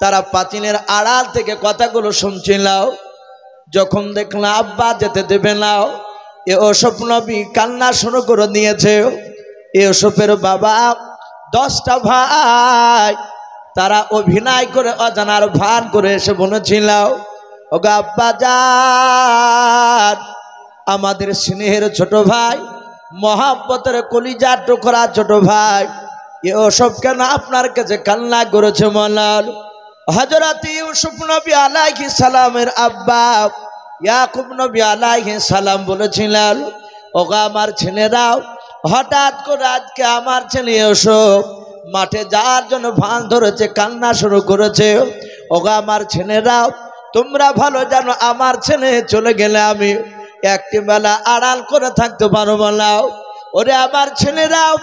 তারা পাঁচিলের আড়াল থেকে কথাগুলো শুনছিল। যখন দেখলাম আব্বা যেতে দেবে না, ইউসুফ নবী কান্না শুরু করে দিয়েছে। ইউসুফের বাবা 10টা ভাই তারা অভিনয় করে অজানার ভান করে এসে বলেছিল, ওগো আব্বা জান, আমাদের স্নেহের ছোট ভাই, মহাব্বতের কলিজার টুকরা ছোট ভাই ইউসুফ কেন আপনার কাছে কান্না করেছে বলেন। হযরত ইউসুফ নবী আলাইহিস সালামের আব্বা ইয়াকুব নবী আলাইহিস সালাম বলেছিলেন, ওগো আমার ছেলেরাও, হঠাৎ করে আজকে আমার ছেলে ইউসুফ মাঠে যাওয়ার জন্য ভান ধরেছে, কান্না শুরু করেছে। ওগো আমার ছেলেরাও, তোমরা ভালো জানো আমার ছেলে চলে গেলে আমি একটি বেলা আড়াল করে থাকতে পারবো না। ওরে আমার ছেলেরাও,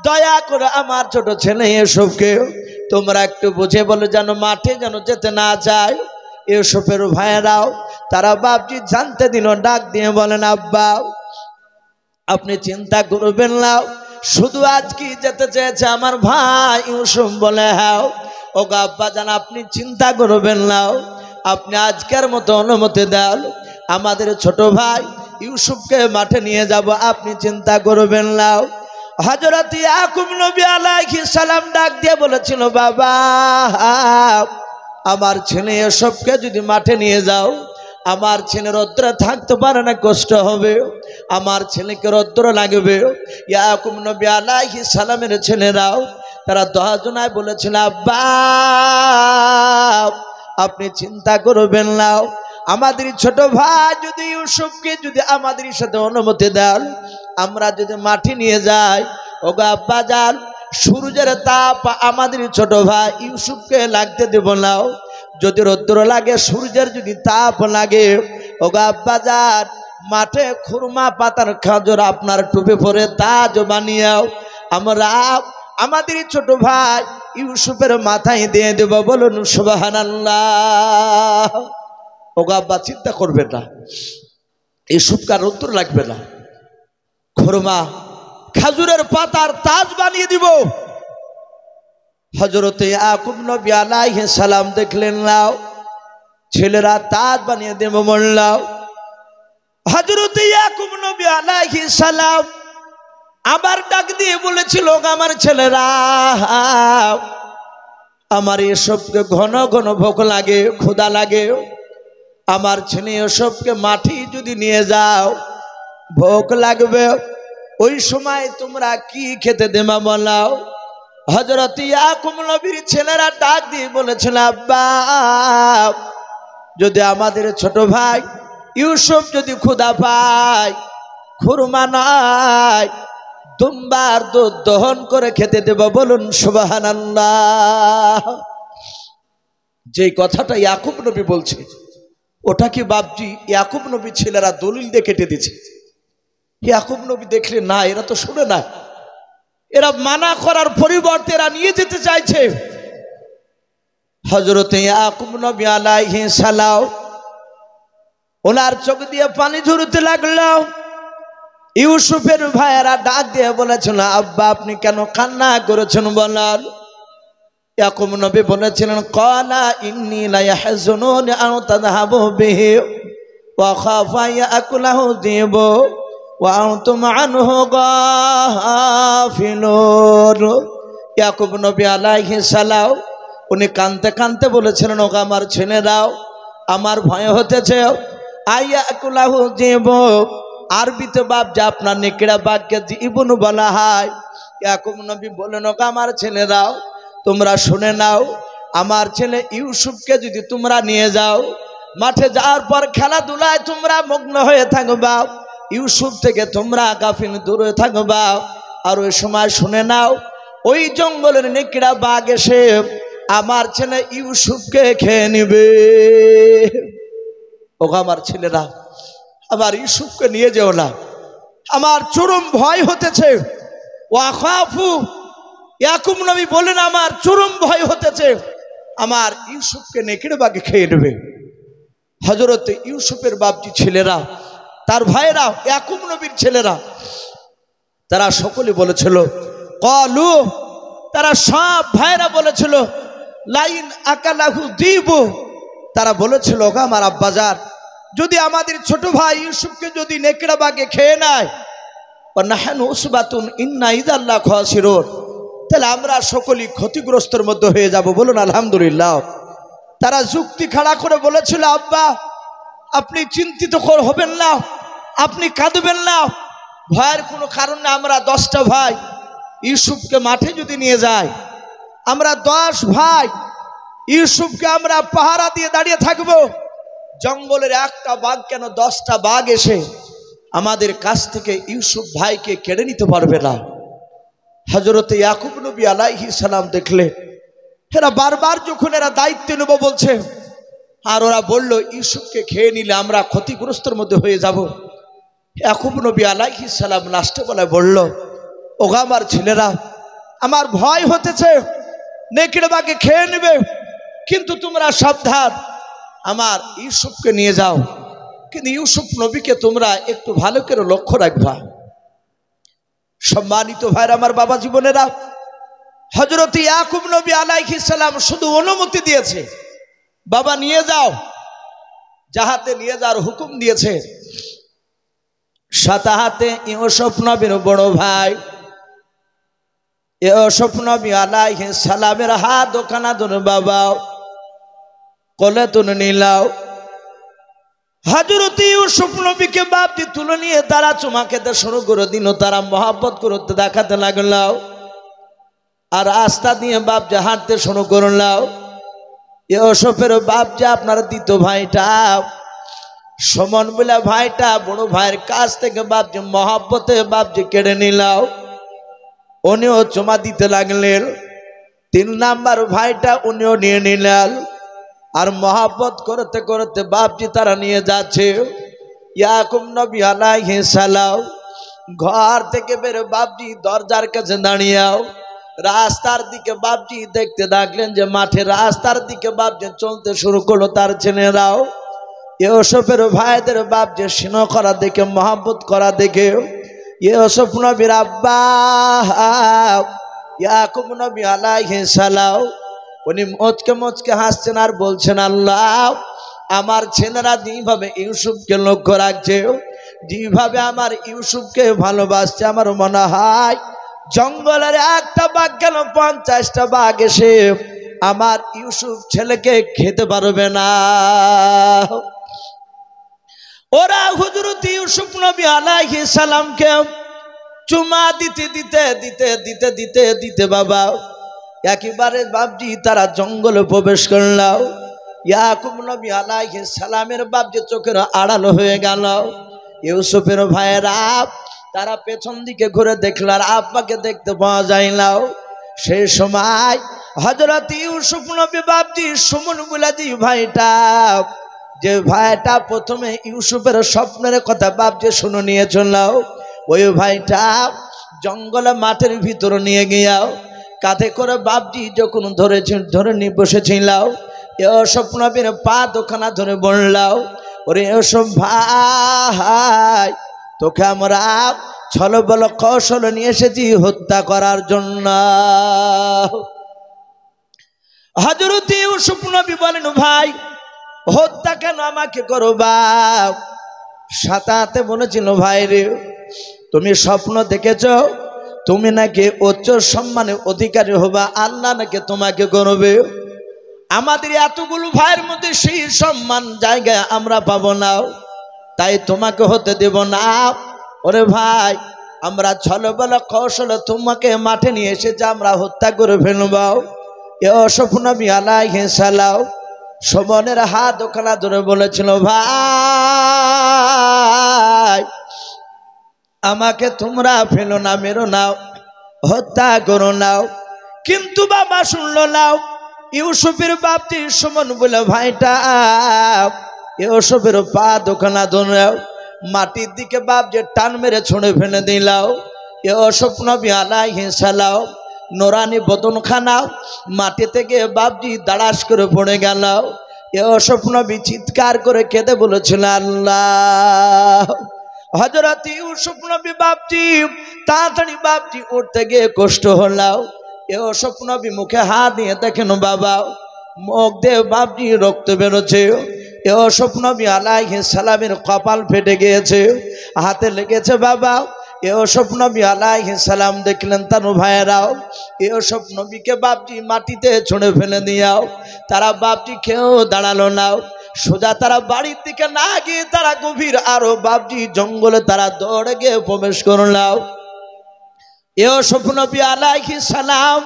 দয়া করে আমার ছোট ছেলে ইউসুফকে তোমরা একটু বুঝে বলে যেন মাঠে যেন যেতে না যায়। ইউসুফের ভাইয়েরাও তারা বাপজি জানতে দিল, ডাক দিয়ে বলেন, আব্বা আপনি চিন্তা করবেন না, শুধু আজকে যেতে চেয়েছে আমার ভাই ইউসুফ। বলে হ্যাঁ। ওগো আব্বা জান, আপনি চিন্তা করবেন না, আপনি আজকের মতো অনুমতি দেন, আমাদের ছোট ভাই ইউসুফকে মাঠে নিয়ে যাব, আপনি চিন্তা করবেন না। হযরত ইয়াকুব নবী আলাইহিস সালাম ডাক দিয়ে বলেছিল, বাবা আমার ছেলে ইউসুফকে যদি মাঠে নিয়ে যাও, আমার ছেলে রৌদ্রে থাকতে পারে না, কষ্ট হবে, আমার ছেলেকে রৌদ্র লাগবে। ইয়াকুব নবী আলাইহিস সালামের ছেলেরাও তারা 10 জনায় বলেছিল, আব্বা আপনি চিন্তা করবেন না, আমাদের ছোট ভাই যদি ইউসুফকে যদি আমাদের সাথে অনুমতি দেন, আমরা যদি মাঠে নিয়ে যাই, ওগো আব্বা জান, সূর্যের তাপ আমাদের ছোট ভাই ইউসুফকে লাগতে দেব না। যদি রৌদ্র লাগে, সূর্যের যদি তাপ লাগে, ওগো আব্বা জান, মাঠে খুরমা পাতার খাজর আপনার টুপি পরে তাজ বানিয়েও আমরা আমাদের ছোট ভাই ইউসুফের মাথায় দিয়ে দেব। বলুন সুবহানাল্লাহ। ওগো আব্বা চিন্তা করবে না, ইউসুফকে রৌদ্র লাগবে না, খুরমা খেজুরের পাতার তাজ বানিয়ে দিব। হযরতে ইয়াকুব নবী আলাইহিস সালাম দেখলেন নাও ছেলেরা তাজ বানিয়ে দেব বললাম। হযরতে ইয়াকুব নবী আলাইহিস সালাম আবার ডাক দিয়ে বলেছিল, আমার ছেলেরা, আমার এসবকে ঘন ঘন ভোগ লাগে, ক্ষুধা লাগে, আমার ছেলে এসবকে মাটি যদি নিয়ে যাও ভোগ লাগবে, ওই সময় তোমরা কি খেতে দেবা বলাও। হযরত ইয়াকুব নবীর ছেলেরা ডাক দিয়ে বলেছিল, আব্বা, যদি আমাদের ছোট ভাই ইউসুফ যদি ক্ষুধা পায়, খুরমা নাই, দুম্বার দুধ দহন করে খেতে দেব, বলুন সুবহানাল্লাহ। যে কথাটা ইয়াকুব নবী বলছে ওটা কি বাপজি ইয়াকুব নবী ছেলেরা দলিল দিয়ে কেটে দিচ্ছে? ইয়াকুব নবী দেখলে না, এরা তো শুনে না, এরা মানা করার পরিবর্তে এরা নিয়ে যেতে চাইছে। হযরতে ইয়াকুব নবী আলাইহিস সালাম ওনার চোখ দিয়ে পানি ঝরতে লাগলো। ইউসুফের ভাইয়েরা ডাক দিয়ে বলেছিল, আব্বা আপনি কেন কান্না করেছেন বলেন। ইয়াকুব নবী বলেছিলেন, ক্বালা ইন্নী লা ইয়াহজুনুনি আন তাযহাবু বিহি ওয়া খাফা ইয়াকুলহু যিবু ওয়া আনতুম আনহু গাফিলুন। ইয়াকুব নবী আলাইহিস সালাম উনি কাঁদতে কাঁদতে বলেছিলেন, ওগো আমার ছেলেরাও, আমার ভয় হতেছে, আয়াকুলাহু যিবু, আরবিতে বাপ যা আপনার নেকড়া বাঘকে জীবন বলা হয়। ইয়াকুব নবী বলেন, ওগো আমার ছেলেরাও, তোমরা শুনে নাও, আমার ছেলে ইউসুফকে যদি তোমরা নিয়ে যাও, মাঠে যাওয়ার পর খেলাধুলায় তোমরা মগ্ন হয়ে থাকবা, ইউসুফ থেকে তোমরা গাফিল দূরে থাকবা, আর ওই সময় শুনে নাও ওই জঙ্গলের নেকড়া বাঘ এসে আমার ছেলে ইউসুফকে খেয়ে নিবে। ওগো আমার ছেলেরা, আবার ইউসুফকে নিয়ে যেও না, আমার চরম ভয় হতেছে। ওয়াখাফু, ইয়াকুব নবী বলেন, আমার চরম ভয় হতেছে, আমার ইউসুফকে নেকড়ে বাঘে খেয়ে নেবে। হযরত ইউসুফের বাপজি ছেলেরা, তার ভাইয়েরা, ইয়াকুব নবীর ছেলেরা, তারা সকলে বলেছিল, ক্বালু, তারা সব ভাইয়েরা বলেছিল, লাইন আকালাহু যিবু, তারা বলেছিল, ওগো আমার আব্বাজান, যদি আমাদের ছোট ভাই ইউসুফকে যদি নেকড়া বাঘে খেয়ে নেয়, ওয়া নাহনু উসবাতুন ইন্না ইযাল লাখাসিরুন, তাহলে আমরা সকলেই ক্ষতিগ্রস্তের মধ্যে হয়ে যাব, বলুন আলহামদুলিল্লাহ। তারা যুক্তি খাড়া করে বলেছিল, আব্বা আপনি চিন্তিত হবেন না, আপনি কাঁদবেন না, ভয়ের কোনো কারণ না, আমরা 10টা ভাই ইউসুফকে মাঠে যদি নিয়ে যাই, আমরা 10 ভাই ইউসুফকে আমরা পাহারা দিয়ে দাঁড়িয়ে থাকবো, জঙ্গলের একটা বাঘ কেন 10টা বাঘ এসে আমাদের কাছ থেকে ইউসুফ ভাইকে কেড়ে নিতে পারবে না। হযরতে ইয়াকুব নবী আলাইহিস সালাম দেখলে এরা বারবার যখন এরা দায়িত্ব নেব বলছে, আর ওরা বলল ইউসুফকে খেয়ে নিলে আমরা ক্ষতিগ্রস্তের মধ্যে হয়ে যাব। ইয়াকুব নবী আলাইহিস সালাম লাস্টে বলে বলল, ওগো আমার ছেলেরা, আমার ভয় হতেছে, নেকড়ে বাঘে খেয়ে নেবে, কিন্তু তোমরা সাবধান, আমার ইউসুফকে নিয়ে যাও, কিন্তু ইউসুফ নবীকে তোমরা একটু ভালো করে লক্ষ্য রাখবা। সম্মানিত ভাইরা, আমার বাবা জীবনেরা, হযরত ইয়াকুব নবী আলাইহিস সালাম শুধু অনুমতি দিয়েছে, বাবা নিয়ে যাও, যাহাতে নিয়ে যাওয়ার হুকুম দিয়েছে। সাথে হাতে ইউসুফ নবীর বড় ভাই ইউসুফ নবী আলাইহিস সালামের হাত ওখানা ধরে বাবা কোলে তুলে নিলাও। হযরত ইউসুফ নবীকে বাপজি তুলে নিয়ে তারা চুমা খেতে শুরু করে দিল, তারা মহব্বত করতে দেখাতে লাগলো, আর আস্থা দিয়ে বাপজি হাঁটতে শুরু করলো। ইউসুফের বাপজি আপনার দ্বিতীয় ভাইটা সমন বলে ভাইটা বড় ভাইয়ের কাছ থেকে বাপজি মহব্বতে বাপজি কেড়ে নিলাও, উনিও চুমা দিতে লাগলেন। 3 নাম্বার ভাইটা উনিও নিয়ে নিলেন, আর মহব্বত করতে করতে বাপজি তারা নিয়ে যাচ্ছে। ইয়াকুব নবী আলাইহিস সালাম ঘর থেকে বেরো বাপজি দরজার কাছে দাঁড়িয়েও রাস্তার দিকে বাপজি দেখতে থাকলেন যে মাঠে রাস্তার দিকে বাপজি চলতে শুরু করলো তার ছেলেরাও। ইউসুফের ভাইদের বাপজি স্নেহ করা দেখে, মহব্বত করা দেখে ইউসুফ নবীর আব্বা ইয়াকুব নবী আলাইহিস সালাম উনি মুচকে মুচকে হাসছেন আর বলছেন, আল্লাহ আমার ছেলেরা যেভাবে ইউসুফকে লক্ষ্য রাখছে, যেভাবে আমার ইউসুফকে ভালোবাসছে, আমার মনে হয় জঙ্গলের একটা বাঘ কেন 50টা বাঘ এসে আমার ইউসুফ ছেলেকে খেতে পারবে না। ওরা হযরত ইউসুফ নবী আলাইহিস সালামকে চুমা দিতে দিতে দিতে দিতে দিতে দিতে বাবা একেবারে বাপজি তারা জঙ্গলে প্রবেশ করল। ইয়াকুব নবী আলাইহিস সালামের বাপজি চোখের আড়াল হয়ে গেল। ইউসুফের ভাইয়েরা তারা পেছন দিকে ঘুরে দেখল আর আব্বাকে দেখতে পাওয়া যায় না। সেই সময় হযরত ইউসুফ নবী বাপজি সুমন বুলাজি ভাইটা, যে ভাইটা প্রথমে ইউসুফের স্বপ্নের কথা বাপজি শুনে নিয়েছিল, ওই ভাইটা জঙ্গলে মাঠের ভিতরে নিয়ে গিয়াও কাঁধে করে বাপজি যখন ধরে নিয়ে বসেছিল, ইউসুফ নবীর পা দুখানা ধরে বললাও, ওরে ইউসুফ ভাই তোকে আমরা ছলবল কৌশল নিয়ে এসেছি হত্যা করার জন্য। হযরত ইউসুফ নবী বলেন, ভাই হত্যা কেন আমাকে করবা? সাথে বলেছিল, ভাই রে তুমি স্বপ্ন দেখেছ তুমি নাকি উচ্চ সম্মানের অধিকারী হবা, আল্লাহ নাকি তোমাকে করবে। আমাদের এতগুলো ভাইয়ের মধ্যে সেই সম্মান জায়গায় আমরা পাবো না, তাই তোমাকে হতে দেব না। ওরে ভাই আমরা ছলবল কৌশলে তোমাকে মাঠে নিয়ে এসেছি, আমরা হত্যা করে ফেলব। ইউসুফ নবী আলাইহিস সালাম সুমনের হাত ওখানে ধরে বলেছিল, ভাই আমাকে তোমরা ফেলো না, মেরো না, হত্যা করো নাও। কিন্তু বাবা শুনলো নাও। ইউসুফের বাপজি সুমন বলে, ভাইটা ইউসুফের পা দোকানা ধরে মাটির দিকে বাপ যে টান মেরে ছুঁড়ে ফেলে দিলাও। ইউসুফ নবী আলাইহিস সালাম নোরানি বদনখানা মাটি থেকে বাপজি দাঁড়াস করে পড়ে গেল। ইউসুফ নবী চিৎকার করে কেঁদে বলেছিল, আল্লাহ। হযরত ইউসুফ নবী বাপজি তাড়াতাড়ি বাপজি উঠতে গিয়ে কষ্ট হলো। ইউসুফ নবী মুখে হাত দিয়ে দেখেন বাবা মুখ দিয়ে বাপজি রক্ত বেরোচ্ছে। ইউসুফ নবী আলাইহিস সালামের কপাল ফেটে গিয়েছে, হাতে লেগেছে বাবা। ইউসুফ নবী আলাইহিস সালাম দেখলেন তার ভাইয়েরাও ইউসুফ নবীকে বাপজি মাটিতে ছুঁড়ে ফেলে দিয়াও। তারা বাপজি কেউ দাঁড়ালো না, সোজা তারা বাড়ির দিকে না গিয়ে তারা গভীর আরো বাপজি জঙ্গলে তারা দৌড়ে গিয়ে প্রবেশ করলাম। ইউসুফ নবী আলাইহিস সালাম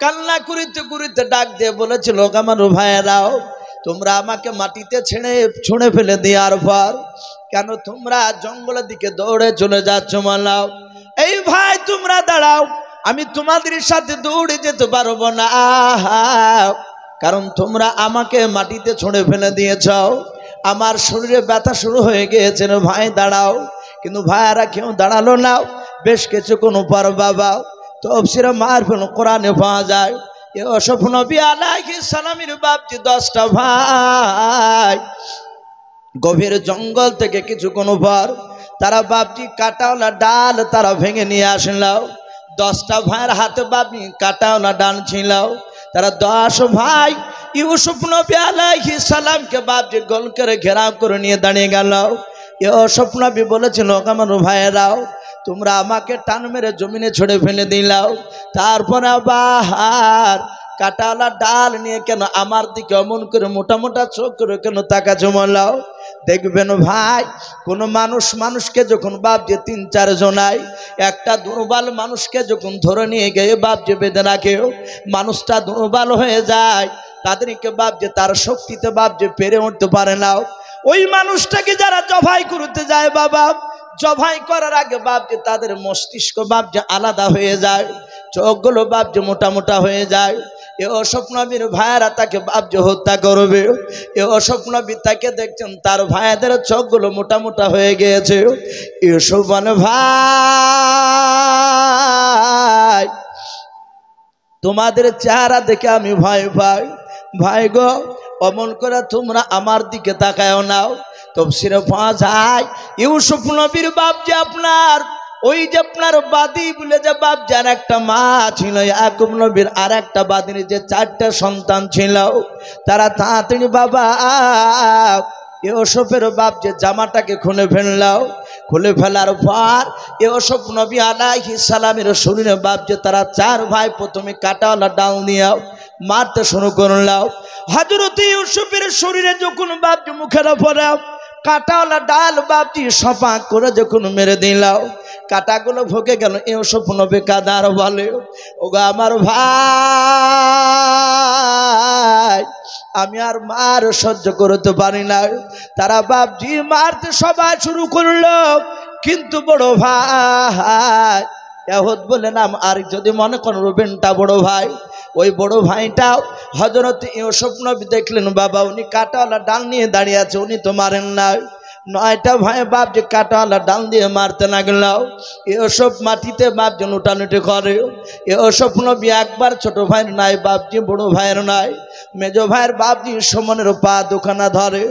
কান্না করিতে করিতে ডাক দিয়ে বলেছিল, আমার ভাইয়েরাও তোমরা আমাকে মাটিতে ছুঁড়ে ফেলে দেওয়ার পর কেন তোমরা জঙ্গলের দিকে দৌড়ে চলে যাচ্ছ? মালাও এই ভাই তোমরা দাঁড়াও, আমি তোমাদের সাথে দৌড়ে যেতে পারবো না, কারণ তোমরা আমাকে মাটিতে ছুঁড়ে ফেলে দিয়েছ, আমার শরীরে ব্যথা শুরু হয়ে গিয়েছে। ভাই দাঁড়াও। কিন্তু ভাইয়ারা কেউ দাঁড়ালো না। বেশ কিছুক্ষণ পর বাবা তাফসীরে মারফুল কোরআনে পাওয়া যায় ইউসুফ নবী আলাইহিস সালামের বাপজি 10টা ভাই গভীর জঙ্গল থেকে কিছুক্ষণ পর তারা বাপজি কাটাওয়ালা ডাল তারা ভেঙে নিয়ে আসলো। 10টা ভাইয়ের হাতে বাপজি কাটাওয়ালা ডাল ছিল। তারা 10 ভাই ইউসুফ নবী আলাইহিস সালামকে বাপজি গোল করে ঘেরাও করে নিয়ে দাঁড়িয়ে গেল। ইউসুফ নবী বলেছিল, আমার ভাইয়েরাও তোমরা আমাকে টান মেরে জমিনে ছড়ে ফেলে দিলাও, তারপরে আবার কাটাওয়ালা ডাল নিয়ে কেন আমার দিকে অমন করে মোটা মোটা চোখ করে কেন তাকা জমালাও? দেখবেন ভাই কোনো মানুষকে যখন বাপ যে 3-4 জনায় একটা দুর্বল মানুষকে যখন ধরে নিয়ে গিয়ে বাপ যে বেঁধে রাখে, মানুষটা দুর্বল হয়ে যায়, তাদেরকে বাপ যে তার শক্তিতে বাপ যে পেরে উঠতে পারে না। ওই মানুষটাকে যারা জবাই করতে যায় বাবা, জবাই করার আগে বাপ যে তাদের মস্তিষ্ক বাপ যে আলাদা হয়ে যায়, চোখগুলো বাপ যে মোটা মোটা হয়ে যায়। ইউসুফ নবীর ভাইয়েরা তাকে বাপ যে হত্যা করবে। ইউসুফ নবী তাকে দেখছেন তার ভাইদের চোখগুলো মোটা মোটা হয়ে গিয়েছে। ইউসুফ বলে, ভাই তোমাদের চেহারা দেখে আমি ভয় পাই, ভাই গো অমন করে তোমরা আমার দিকে তাকায়ও নাও। তাফসীরে পাওয়া যায় ইউসুফ নবীর বাপ যে আপনার ওই যে আপনার বাদী বলে যে বাপ যার একটা মা ছিল, ইয়াকুব নবীর আর একটা বাদীর যে 4টা সন্তান ছিল, তারা তাড়াতাড়ি বাবা ইউসুফের বাপ যে জামাটাকে খুলে ফেললাও, খুলে ফেলার পর ইউসুফ নবী আলাইহিস সালামের শরীরে বাপ যে তারা 4 ভাই প্রথমে কাঁটাওয়ালা ডাল নিয়ে মারতে শুরু করলাও। হযরত ইউসুফের শরীরে যখন বাপ যে মুখের উপরে কাঁটাওয়ালা ডাল বাপজি সপা করে যখন মেরে দিলাও, কাঁটাগুলো ভোগে গেল। ইউসুফ নবী কাদার বলে, ওগো আমার ভাই, আমি আর মার সহ্য করতে পারি না। তারা বাপজি মারতে সবাই শুরু করলো, কিন্তু বড় ভাই এহুদ বলে নাম, আর যদি মনে করেন রুবেনটা বড় ভাই, ওই বড় ভাইটাও হযরত ইউসুফ নবী দেখলেন বাবা উনি কাঁটাওয়ালা ডাল নিয়ে দাঁড়িয়ে আছে, উনি তো মারেন না। 9টা ভাই বাপ যে কাঁটাওয়ালা ডাল দিয়ে মারতে লাগলো। ইউসুফ মাটিতে বাপ যে লুটালুটি করে। ইউসুফ নবী একবার ছোট ভাইয়ের নাই বাপজি, বড় ভাইয়ের নাই, মেজ ভাইয়ের বাপজি সমানের পা দুখানা ধরে,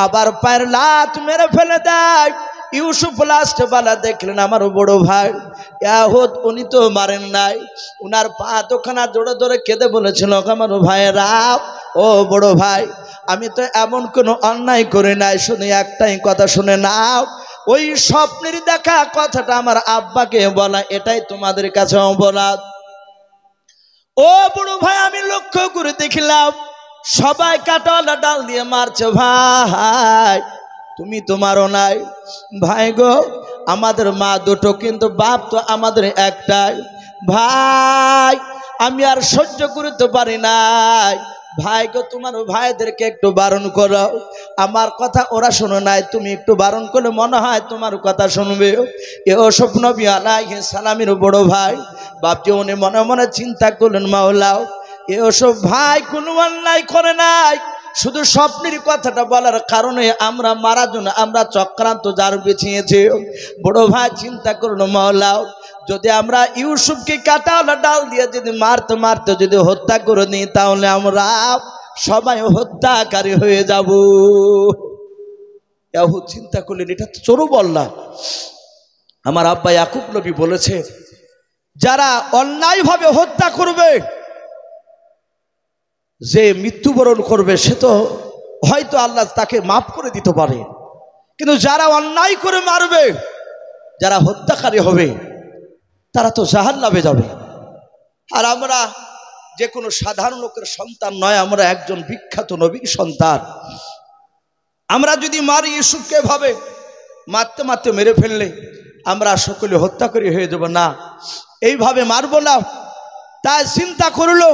আবার পায়ের লাত মেরে ফেলে দেয়। ইউসুফ লাস্ট বেলা দেখলেন আমার বড় ভাই ইয়াহুদ উনি তো মারেন নাই, উনার পা দুখানা জোরে জোরে কেঁদে বলেছিল, আমার ভাইয়েরা ও বড় ভাই, আমি তো এমন কোনো অন্যায় করি নাই, শুনে একটাই কথা শুনে নাও, ওই স্বপ্নের দেখা কথাটা আমার আব্বাকে বলা, এটাই তোমাদের কাছে অপরাধ। ও বড় ভাই, আমি লক্ষ্য করে দেখলাম সবাই কাঁটাওয়ালা ডাল দিয়ে মারছে, ভাই তুমি তো মারো নাই। ভাই গো, আমাদের মা দুটো কিন্তু বাপ তো আমাদের একটাই। ভাই আমি আর সহ্য করতে পারি নাই। ভাই গো, তোমার ভাইদেরকে একটু বারণ করো, আমার কথা ওরা শোনো নাই, তুমি একটু বারণ করলে মনে হয় তোমার কথা শুনবে। ইউসুফ নবী আলাইহিস সালামের বড় ভাই বাপজি উনি মনে মনে চিন্তা করলেন, মাওলাও ইউসুফ ভাই কোনো অন্যায় করে নাই, শুধু স্বপ্নের কথাটা বলার কারণে আমরা মারা জন্য আমরা চক্রান্ত যার বিছিয়েছি। বড় ভাই চিন্তা করলো, মাওলাও যদি আমরা ইউসুফকে কাঁটাওয়ালা ডাল দিয়ে যদি মারতে মারতে যদি হত্যা করে নিই, তাহলে আমরা সবাই হত্যাকারী হয়ে যাব। ইয়াহুদ চিন্তা করলেন, এটা তো চোরও বললা। আমার আব্বা ইয়াকুব নবী বলেছে, যারা অন্যায়ভাবে হত্যা করবে, যে মৃত্যুবরণ করবে, সে তো হয়তো আল্লাহ তাকে মাফ করে দিতে পারে, কিন্তু যারা অন্যায় করে মারবে, যারা হত্যাকারী হবে, তারা তো জাহান্নামে যাবে। আর আমরা যে কোনো সাধারণ লোকের সন্তান নয়, আমরা একজন বিখ্যাত নবীর সন্তান। আমরা যদি মারি ইউসুফকে ভাবে মারতে মারতে মেরে ফেললে আমরা সকলে হত্যাকারী হয়ে যাব, না এইভাবে মারবো না। তাই চিন্তা করলো,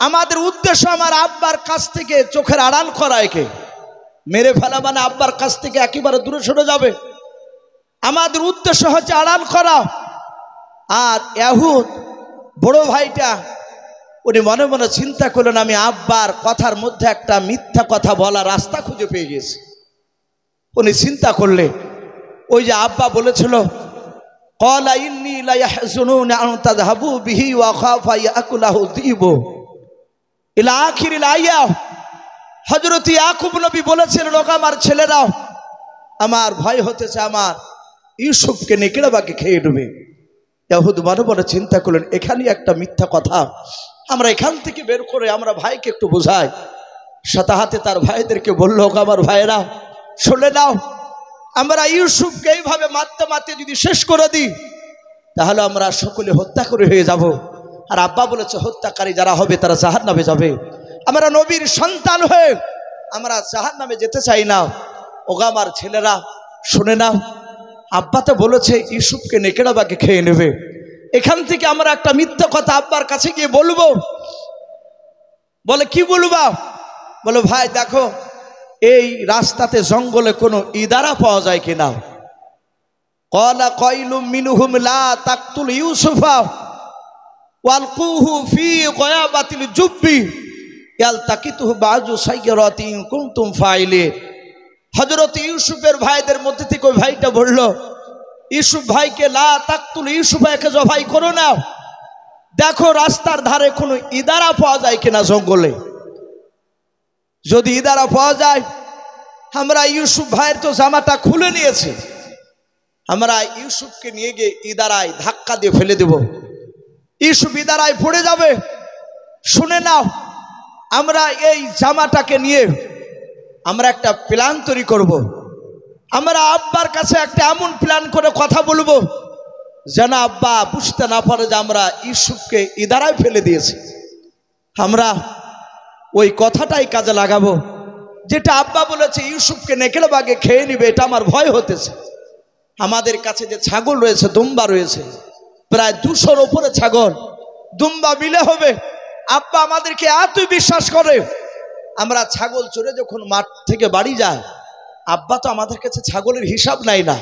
আমাদের উদ্দেশ্য আমার আব্বার কাছ থেকে চোখের আড়াল করা, একে মেরে ফেলা মানে আব্বার কাছ থেকে একেবারে দূরে সরে যাবে। আমাদের উদ্দেশ্য হচ্ছে আড়াল করা। আর ইয়াহুদ বড় ভাইটা উনি মনে মনে চিন্তা করলেন, আমি আব্বার কথার মধ্যে একটা মিথ্যা কথা বলা রাস্তা খুঁজে পেয়ে গেছি। উনি চিন্তা করলে, ওই যে আব্বা বলেছিল, ক্বালা ইন্নী লা ইয়াহজুনুনি আন তাযহাবু বিহি ওয়া খাফা ইয়াকুলাহু যিবু ইলা আখিরিল আয়া। হযরত ইয়াকুব নবী বলেছিলেন, লোক আমার ছেলেরাও আমার ভয় হতেছে, আমার ইউসুফকে নেকড়েবাকে খেয়ে নেবে। ইয়াহুদ মনে মনে চিন্তা করলেন, এখানে একটা মিথ্যা কথা, আমরা এখান থেকে বের করে আমরা ভাইকে একটু বোঝাই। সাথে হাতে তার ভাইদেরকে বলল, আমার ভাইয়েরা শুনে নাও, আমরা ইউসুফকে এইভাবে মারতে মারতে যদি শেষ করে দিই, তাহলে আমরা সকলে হত্যাকারী হয়ে যাব। আর আব্বা বলেছে, হত্যাকারী যারা হবে তারা জাহান্নামে যাবে। আমরা নবীর সন্তান হয়ে আমরা জাহান্নামে যেতে চাই না। ওগো আমার ছেলেরা শুনে নাও, আব্বা তো বলেছে ইউসুফকে নেকড়েবাকে খেয়ে নেবে। এখান থেকে আমরা একটা মিথ্যা কথা আব্বার কাছে গিয়ে বলবো। বলে, কি বলবা? বলো, ভাই দেখো এই রাস্তাতে জঙ্গলে কোনো ইদারা পাওয়া যায় কিনা। ক্বালা কাইলুম মিনহুম লা তাকতুল ইউসুফা ওয়ালকুহু ফি গয়াবাতিল জুব্বি ইয়ালতাকিতুহু বাযু সাইয়্যারাতি ইন কুনতুম ফাইলিন। হযরত ইউসুফের ভাইদের মধ্যে থেকে ওই ভাইটা বলল, ইউসুফ ভাইকে লা তাকতুল ইউসুফাকে জবাই করো না, দেখো রাস্তার ধারে কোনো ইদারা পাওয়া যায় কিনা জঙ্গলে। যদি ইদারা পাওয়া যায়, আমরা ইউসুফ ভাইয়ের তো জামাটা খুলে নিয়েছে, আমরা ইউসুফকে নিয়ে গিয়ে ইদারায় ধাক্কা দিয়ে ফেলে দেব, ইউসুফ ইদারায় পড়ে যাবে। শুনে নাও, আমরা এই জামাটাকে নিয়ে আমরা একটা প্ল্যান তৈরি করব। আমরা আব্বার কাছে একটা এমন প্ল্যান করে কথা বলবো যেন আব্বা বুঝতে না পারে যে আমরা ইউসুফকে ইদারায় ফেলে দিয়েছি। আমরা ওই কথাটাই কাজে লাগাবো যেটা আব্বা বলেছে ইউসুফকে নেকড়ে বাগে খেয়ে নিবে, এটা আমার ভয় হতেছে। আমাদের কাছে যে ছাগল রয়েছে, দুম্বা রয়েছে, প্রায় 200-র উপরে ছাগল, দুম্বা মিলে হবে। আব্বা আমাদেরকে এতই বিশ্বাস করে, আমরা ছাগল চড়ে যখন মাঠ থেকে বাড়ি যায়, আব্বা তো আমাদের কাছে ছাগলের হিসাব নাই না,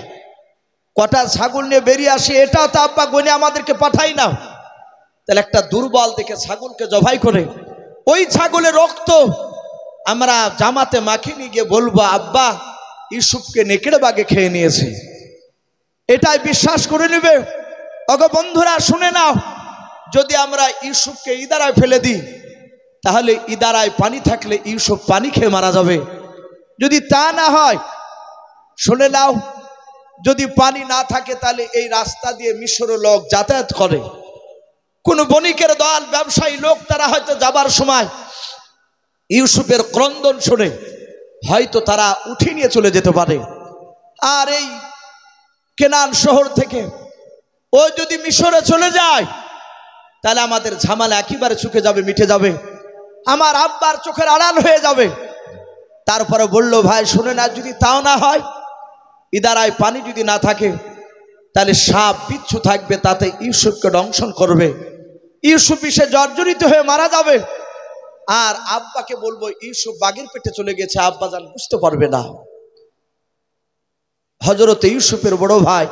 কটা ছাগল নিয়ে বেরিয়ে আসে এটাও তো আব্বা গনে আমাদেরকে পাঠাই না। তাহলে একটা দুর্বল দেখে ছাগলকে জবাই করে ওই ছাগলের রক্ত আমরা জামাতে মাখিয়ে নিয়ে গিয়ে বলবো আব্বা ইউসুফকে নেকড়ে বাগে খেয়ে নিয়েছে, এটাই বিশ্বাস করে নেবে। ওগো বন্ধুরা শুনে নাও, যদি আমরা ইউসুফকে ইদারায় ফেলে দিই তাহলে ইদারায় পানি থাকলে ইউসুফ পানি খেয়ে মারা যাবে। যদি তা না হয়, শুনে নাও, যদি পানি না থাকে তাহলে এই রাস্তা দিয়ে মিশরের লোক যাতায়াত করে, কোন বণিকের দল, ব্যবসায়ী লোক, তারা হয়তো যাবার সময় ইউসুফের ক্রন্দন শুনে হয়তো তারা উঠিয়ে নিয়ে চলে যেতে পারে। আর এই কেনান শহর থেকে ও যদি মিশরে চলে যায় তাহলে আমাদের ঝামেলা একেবারে চুকে যাবে, মিটে যাবে, আমার আব্বার চোখের আড়াল হয়ে যাবে। তারপরে বলল ভাই শুনে না, যদি তাও না হয়, ইদারায় পানি যদি না থাকে তাহলে সাপ বিচ্ছু থাকবে, তাতে ইউসুফকে দংশন করবে, ইউসুফ বিষে জর্জরিত হয়ে মারা যাবে। আর আব্বাকে বলবো ইউসুফ বাঘের পেটে চলে গেছে, আব্বা জান বুঝতে পারবে না। হযরত ইউসুফের বড় ভাই,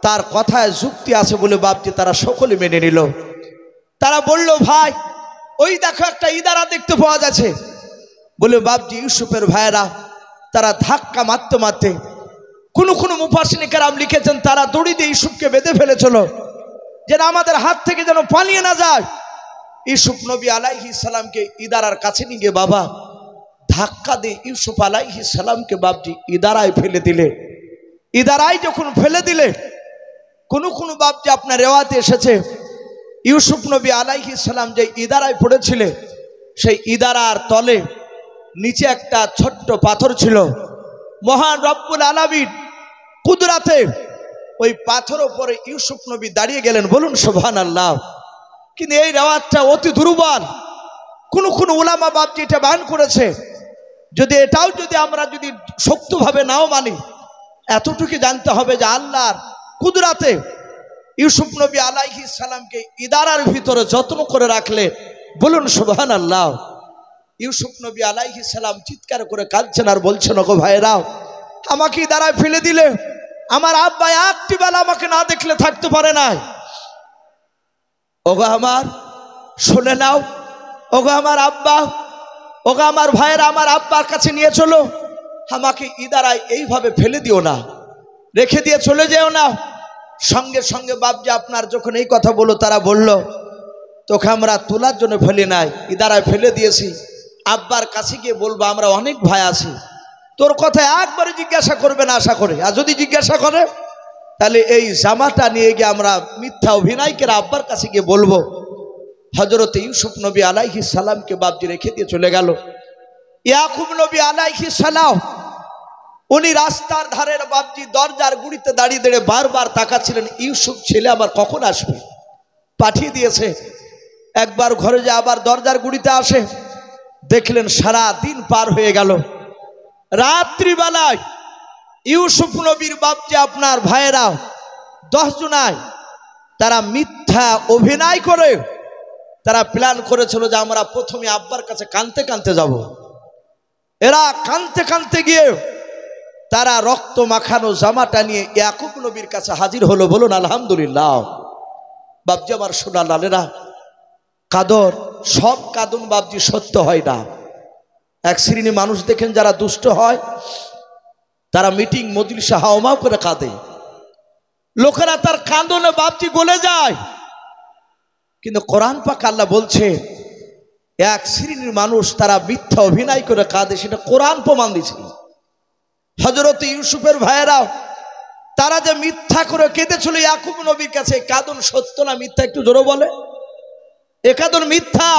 তার কথায় যুক্তি আছে বলে বাপজি তারা সকলে মেনে নিল। তারা বলল ভাই ওই দেখো একটা ইদারা দেখতে পাওয়া যাচ্ছে। বলে বাপজি ইউসুফের ভাইয়েরা তারা ধাক্কা মারতে মারতে, কোন মুফাসসিরিনে কেরাম লিখেছেন তারা দড়ি দিয়ে ইউসুফকে বেঁধে ফেলেছিল যেন আমাদের হাত থেকে যেন পালিয়ে না যায়। ইউসুফ নবী আলাইহিস সালামকে ইদারার কাছে নিয়ে গিয়ে বাবা ধাক্কা দিয়ে ইউসুফ আলাইহিস সালামকে বাপজি ইদারায় ফেলে দিলে। ইদারায় যখন ফেলে দিলে, কোন বাপজি আপনার রেওয়াতে এসেছে ইউসুফ নবী আলাইহিস সালাম যে ইদারায় পড়েছিলেন সেই ইদারার তলে নিচে একটা ছোট্ট পাথর ছিল। মহান রব্বুল আলামিন কুদরাতে ওই পাথর উপরে ইউসুফ নবী দাঁড়িয়ে গেলেন, বলুন সুবহানাল্লাহ। কিন্তু এই রেওয়াতটা অতি দুর্বল, কোন উলামা বাপজি এটা বয়ান করেছে। যদি এটাও যদি আমরা যদি শক্তভাবে নাও মানি, এতটুকু জানতে হবে যে আল্লাহর কুদরাতে ইউসুফ নবী আলাইহিস সালামকে ইদারার ভিতরে যত্ন করে রাখলে, বলুন সুবহানাল্লাহ। ইউসুফ নবী আলাইহিস সালাম চিৎকার করে কাঁদছেন আর বলছেন ওগো ভাইরা আমাকে ইদারায় ফেলে দিলে, আমার আব্বা একটি বেলা আমাকে না দেখলে থাকতে পারে না। ওগো আমার শুনে নাও, ওগো আমার আব্বা, ওগো আমার ভাইরা আমার আব্বার কাছে নিয়ে চলো, আমাকে ইদারায় এইভাবে ফেলে দিও না, রেখে দিয়ে চলে যেও না। সঙ্গে সঙ্গে বাপজি আপনার যখন এই কথা বললো, তারা বলল তোকে আমরা তোলার জন্য ফেলে নাই, ইদারায় ফেলে দিয়েছি, আব্বার কাছে গিয়ে বলবো আমরা অনেক ভাই আছি, তোর কথা একবারে জিজ্ঞাসা করবে না আশা করে, আর যদি জিজ্ঞাসা করে তাহলে এই জামাটা নিয়ে গিয়ে আমরা মিথ্যা অভিনয় করে আব্বার কাছে গিয়ে বলবো। হযরত ইউসুফ নবী আলাইহিস সালামকে বাপজি রেখে দিয়ে চলে গেল। ইয়াকুব নবী আলাইহিস সালাম উনি রাস্তার ধারের বাপজি দরজার গুড়িতে দাঁড়িয়ে দাঁড়িয়ে বারবার তাকাচ্ছিলেন ইউসুফ ছেলে আবার কখন আসবে, পাঠিয়ে দিয়েছে। একবার ঘরে যে আবার দরজার গুড়িতে আসে, দেখলেন সারা দিন পার হয়ে গেল। রাত্রিবেলায় ইউসুফ নবীর বাপজি আপনার ভাইয়েরা 10 জনায় তারা মিথ্যা অভিনয় করে তারা প্ল্যান করেছিল যে আমরা প্রথমে আব্বার কাছে কাঁদতে কাঁদতে যাব। এরা কাঁদতে কাঁদতে গিয়ে তারা রক্ত মাখানো জামাটা নিয়ে ইয়াকুব নবীর কাছে হাজির হলো, বলুন আলহামদুলিল্লাহ। বাপজি আমার সোনা লালেরা, কাদর সব কাঁদন বাপজি সত্য হয় না। এক শ্রেণী মানুষ দেখেন যারা দুষ্ট হয়, তারা মিটিং মজলিসে হাওমাও করে কাঁদে, লোকেরা তার কাঁদনে বাপজি গলে যায়। কিন্তু কোরআন পাক আল্লাহ বলছে এক শ্রেণীর মানুষ তারা মিথ্যা অভিনয় করে কাঁদে, সেটা কোরআন প্রমাণ দিচ্ছে। হযরত ইউসুফের ভাইয়েরাও তারা যে মিথ্যা করে কেঁদেছিল ইয়াকুব নবীর কাছে, কাঁদন সত্য না মিথ্যা একটু জোরে বলে? এ কাঁদন মিথ্যা।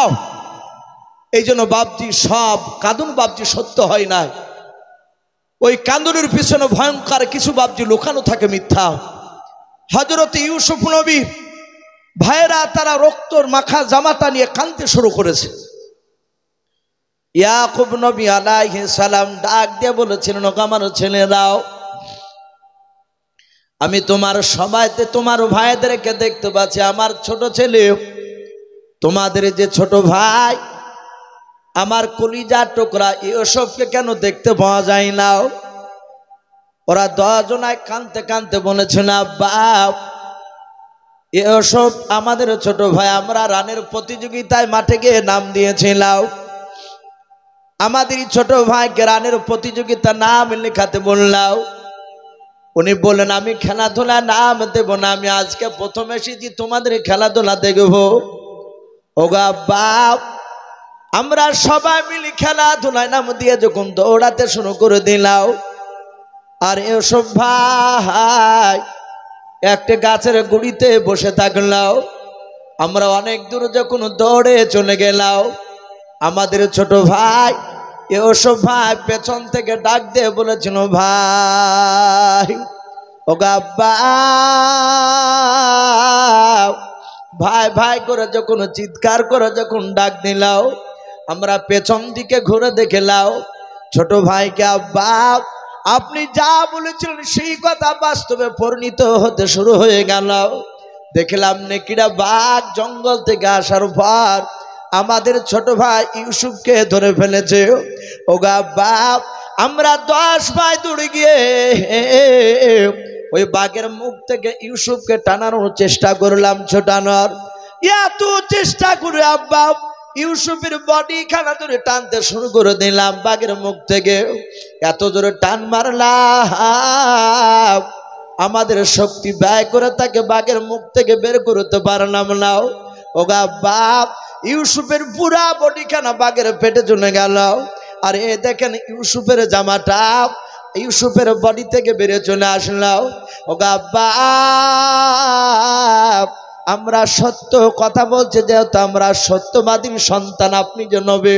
এই জন্য বাপজি সব কাঁদন বাপজি সত্য হয় না, ওই কান্দনের পিছনে ভয়ঙ্কর কিছু বাপজি লুকানো থাকে মিথ্যা। হযরত ইউসুফ নবী ভাইরা তারা রক্তর মাখা জামাটা নিয়ে কাঁদতে শুরু করেছে। ইয়াকুব নবী আলাইহিস সালাম ডাক দিয়ে বলেছিলেন, ওগো আমার ছেলেরাও, আমি তোমার সবাইতে তোমার ভাইদেরকে দেখতে পাচ্ছি, আমার ছোট ছেলে তোমাদের যে ছোট ভাই আমার কলিজার টুকরা ইউসুফকে কেন দেখতে পাওয়া যায় না? ওরা 10 জনায় কাঁদতে কাঁদতে বলেছিল, আব্বা ইউসুফ আমাদের ছোট ভাই, আমরা রানের প্রতিযোগিতায় মাঠে গিয়ে নাম দিয়েছিলাম, আমাদের ছোট ভাইকে রানের প্রতিযোগিতা নাম লেখাতে বললাম। উনি বললেন, আমি খেলাধুলা নাম দেব না, আমি আজকে প্রথম এসেছি তোমাদের খেলাধুলা দেখবো। ওগো আব্বা, আমরা সবাই মিলে খেলাধুলায় নাম দিয়ে যখন দৌড়াতে শুরু করে দিলাম, আর ইউসুফ ভাই একটা গাছের গুড়িতে বসে থাকলাম, আমরা অনেক দূর যখন দৌড়ে চলে গেলাম, আমাদের ছোট ভাই ইউসুফ ভাই পেছন থেকে ডাক দিয়ে বলেছিল, ভাই ওগো আব্বা, ভাই ভাই করে যখন চিৎকার করে যখন ডাক দিলাম, আমরা পেছন দিকে ঘুরে দেখলাম ছোট ভাইকে। আব্বা আপনি যা বলেছিলেন সেই কথা বাস্তবে পরিণত হতে শুরু হয়ে গেল। দেখলাম নেকিরা বাঘ জঙ্গল থেকে আসার পর আমাদের ছোট ভাই ইউসুফকে ধরে ফেলেছে। ওগো আব্বা, আমরা 10 ভাই দৌড়ে গিয়ে ওই বাঘের মুখ থেকে ইউসুফকে টানানোর চেষ্টা করলাম, ছোটানোর এত চেষ্টা করে আব্বা ইউসুফের বডি খানা ধরে টানতে শুরু করে দিলাম বাঘের মুখ থেকে। এত জোরে টান মারলাম আমাদের শক্তি ব্যয় করে তাকে বাঘের মুখ থেকে বের করতে পারলাম না। ওগো আব্বা, ইউসুফের পুরা বডি খানা বাঘের পেটে চলে গেল। আর এ দেখেন ইউসুফের জামাটা ইউসুফের বডি থেকে বেরিয়ে চলে আসলো। ওগো আব্বা, আমরা সত্য কথা বলছি, যেহেতু আমরা সত্যবাদীর সন্তান, আপনি যে নবী,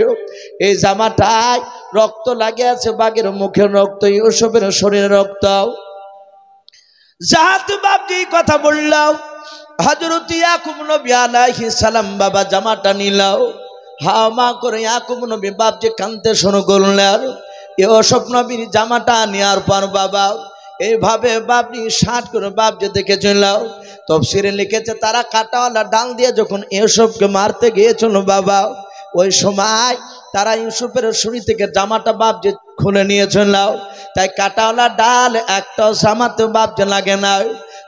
এই জামাটায় রক্ত লাগে আছে, বাঘের মুখের রক্ত, ইউসুফের শরীরে রক্ত। যাহাতে বাপজি কথা বললাম, হযরত ইয়াকুব নবী আলাইহিস সালাম বাবা জামাটা নিলাও, হামা করে ইয়াকুব নবী বাপজি কাঁদতে শুরু করলেন। ইউসুফ নবীর জামাটা নেওয়ার পর বাবা এইভাবে বাপনি 60 করে বাপজি দেখেছিল। তাফসীরে লিখেছে তারা কাঁটাওয়ালা ডাল দিয়ে যখন ইউসুফকে মারতে গিয়েছিল বাবা, ওই সময় তারা ইউসুফের শরীর থেকে জামাটা বাপজি খুলে নিয়েছিল। তাই কাঁটাওয়ালা ডাল একটা জামাতে বাপজি লাগে না,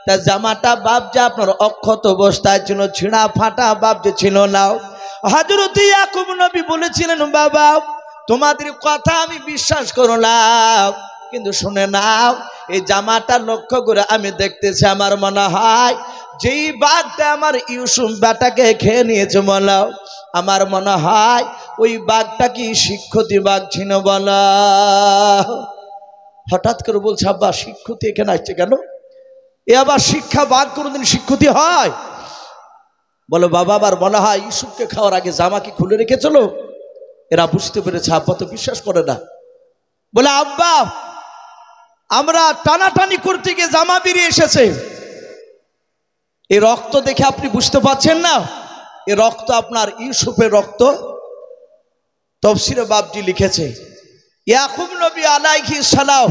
তাই জামাটা বাপজি আপনার অক্ষত অবস্থায় ছিল, ছিঁড়া ফাটা বাপজি ছিল না। হযরত ইয়াকুব নবী বলেছিলেন, বাবা তোমাদের কথা আমি বিশ্বাস করলাম, কিন্তু শুনে নাও, এই জামাটা লক্ষ্য করে আমি দেখতেছি, আমার মনে হয় যেই বাঘটা আমার ইউসুফ বেটাকে খেয়ে নিয়েছে বলো, আমার মনে হয় ওই বাঘটা কি শিক্ষতি বাঘ ছিল বলো। হঠাৎ করে বলছে, আব্বা শিক্ষতি এখানে আসছে কেন? এ আবার শিক্ষা বাঘ কোনোদিন শিক্ষতি হয়? বলো বাবা, আবার মনে হয় ইউসুফকে খাওয়ার আগে জামা কি খুলে রেখেছিল। এরা বুঝতে পেরেছে, আব্বা তো বিশ্বাস করে না। বলে আব্বা, আমরা টানাটানি করতে গিয়ে জামা বেরিয়ে এসেছে, এই রক্ত দেখে আপনি বুঝতে পারছেন না এই রক্ত আপনার ইউসুফের রক্ত। তাফসীরে বাপজি লিখেছে, ইয়াকুব নবী আলাইহিস সালাম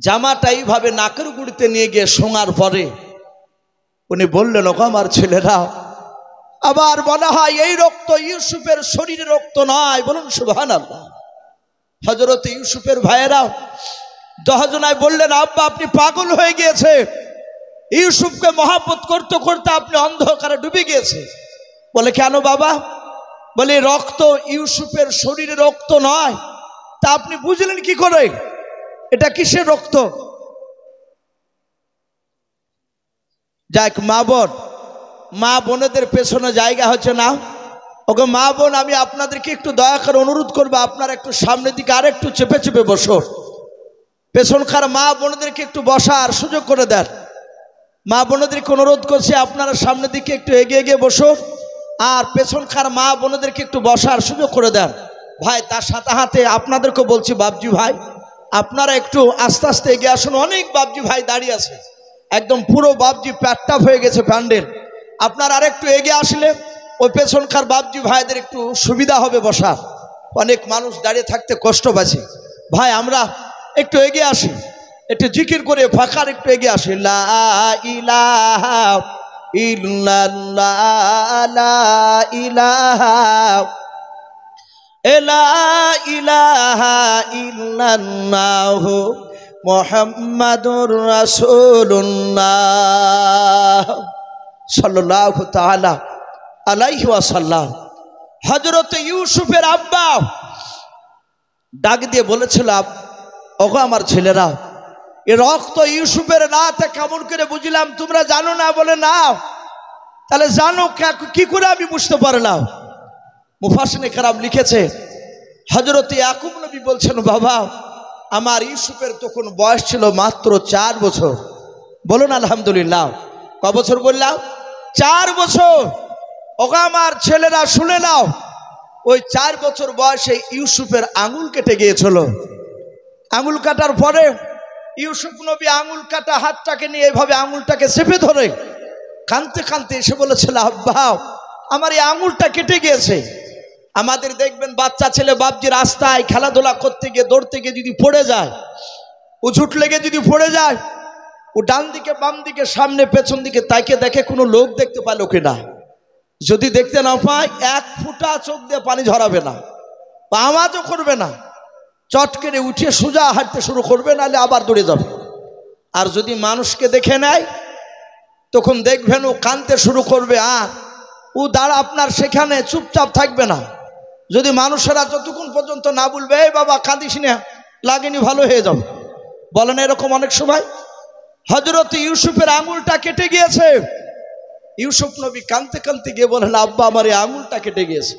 জামাটা এইভাবে নাকের গুড়িতে নিয়ে গিয়ে শোঙার পরে উনি বললেন, ওগো আমার ছেলেরা, আবার মনে হয় এই রক্ত ইউসুফের শরীরের রক্ত নয়, বলুন সুবহানাল্লাহ। হযরত ইউসুফের ভাইয়েরা 10 জনায় বললেন, আব্বা আপনি পাগল হয়ে গিয়েছে, ইউসুফকে মহব্বত করতে করতে আপনি অন্ধকারে ডুবে গিয়েছে। বলে কেন বাবা? বলে রক্ত ইউসুফের শরীরের রক্ত নয়, তা আপনি বুঝলেন কি করে? এটা কিসের রক্ত? যাক, মা বোনেদের পেছনে জায়গা হচ্ছে না। ওকে মা বোন, আমি আপনাদেরকে একটু দয়া করে অনুরোধ করবো, আপনারা একটু সামনের দিকে আর একটু চেপে চেপে বসো। পেছনকার মা বোনদেরকে একটু বসার সুযোগ করে দেন। মা বোনদেরকে অনুরোধ করছি আপনারা সামনের দিকে একটু এগিয়ে এগিয়ে বসুন, আর পেছনকার মা বোনদেরকে একটু বসার সুযোগ করে দেন। ভাই তার সাথে হাতে আপনাদেরকে বলছি, বাবজি ভাই আপনারা একটু আস্তে আস্তে এগিয়ে আসুন। অনেক বাবজি ভাই দাঁড়িয়ে আছে, একদম পুরো বাবজি প্যাটটাপ হয়ে গেছে প্যান্ডেল। আপনারা আর একটু এগিয়ে আসলে ওই পেছনকার বাবজি ভাইদের একটু সুবিধা হবে বসার। অনেক মানুষ দাঁড়িয়ে থাকতে কষ্ট পাচ্ছে। ভাই আমরা একটু এগিয়ে আসি, একটু জিকির করে ফাঁকার একটু এগিয়ে আসি। লা ইলাহা ইল্লাল্লাহ, লা ইলাহা ইলাহা ইল্লাল্লাহ মুহাম্মাদুর রাসূলুল্লাহ সাল্লাল্লাহু তাআলা আলাইহি ওয়াসাল্লাম। হযরত ইউসুফের আব্বা ডাক দিয়ে বলেছিল, ওগো আমার ছেলেরা, এ রক্ত ইউসুফের না, তা কেমন করে বুঝলাম তোমরা জানো না? বলে না। তাহলে জানো কি করে? আমি বুঝতে পারলাম। মুফাসসিরিনে কেরাম লিখেছে, হযরত ইয়াকুব নবী বলছেন, বাবা আমার ইউসুফের তখন বয়স ছিল মাত্র 4 বছর। বলুন আলহামদুলিল্লাহ। ক বছর বললাম? 4 বছর। ওগো আমার ছেলেরা শুনে নাও, ওই 4 বছর বয়সে ইউসুফের আঙুল কেটে গিয়েছিল। আঙুল কাটার পরে ইউসুফ নবী আঙুল কাটা হাতটাকে নিয়ে এভাবে আঙুলটাকে চেপে ধরে কাঁদতে কাঁদতে এসে বলেছিল, আব্বা আমার এই আঙুলটা কেটে গিয়েছে। আমাদের দেখবেন বাচ্চা ছেলে বাবজি রাস্তায় খেলাধুলা করতে গিয়ে দৌড়তে গিয়ে যদি পড়ে যায়, উঝুট লেগে যদি পড়ে যায়, ও ডান দিকে বাম দিকে সামনে পেছন দিকে তাকে দেখে কোনো লোক দেখতে পায় কিনা। যদি দেখতে না পায়, 1 ফোঁটা চোখ দিয়ে পানি ঝরাবে না বা আওয়াজও করবে না, চট করে উঠে সোজা হাঁটতে শুরু করবে, নাহলে আবার দৌড়ে যাবে। আর যদি মানুষকে দেখে নেয়, তখন দেখবেন ও কাঁদতে শুরু করবে, আর ও দাঁড়া আপনার সেখানে চুপচাপ থাকবে না। যদি মানুষেরা যতক্ষণ পর্যন্ত না বলবে, এই বাবা কাঁদিস না, লাগেনি, ভালো হয়ে যাবে, বলেন এরকম অনেক সময়। হযরত ইউসুফের আঙুলটা কেটে গিয়েছে। ইউসুফ নবী কাঁদতে কাঁদতে গিয়ে বলেন, আব্বা আমার এই আঙুলটা কেটে গিয়েছে।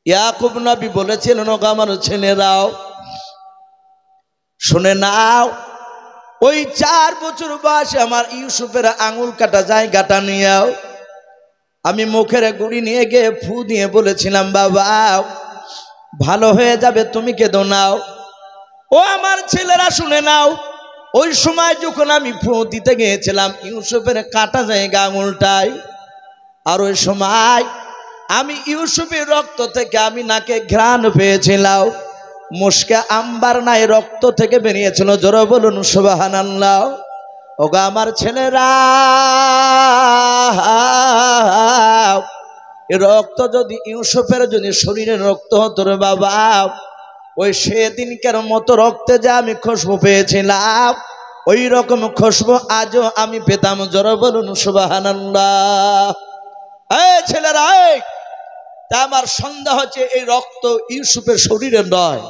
ইয়াকুব নবী বলেছিলেন, ওগো আমার ছেলেরাও শুনে নাও, ওই 4 বছর বয়সে আমার ইউসুফের আঙুল কাটা জায়গাটা নিয়েও আমি মুখের গুড়ি নিয়ে গিয়ে ফু দিয়ে বলেছিলাম, বাবা ভালো হয়ে যাবে, তুমি কেঁদো নাও। ও আমার ছেলেরা শুনে নাও, ওই সময় যখন আমি ফু দিতে গিয়েছিলাম ইউসুফের কাটা জায়গা আঙুলটায়, আর ওই সময় আমি ইউসুফের রক্ত থেকে আমি নাকে ঘ্রাণ পেয়েছিলাম, মুশকে আম্বার নাই রক্ত থেকে বেরিয়েছিল। জোরে বলুন সুবহানাল্লাহ। ওগো আমার ছেলেরা, রক্ত যদি ইউসুফের যদি শরীরের রক্ত হতো রে বাবা, ওই সেদিনকার মতো রক্তে যে আমি খুশবু পেয়েছিলাম, ওই রকম খুশবু আজও আমি পেতাম। জোরে বলুন সুবহানাল্লাহ। এই ছেলেরা, তা আমার সন্দেহ হচ্ছে এই রক্ত ইউসুফের শরীরের নয়।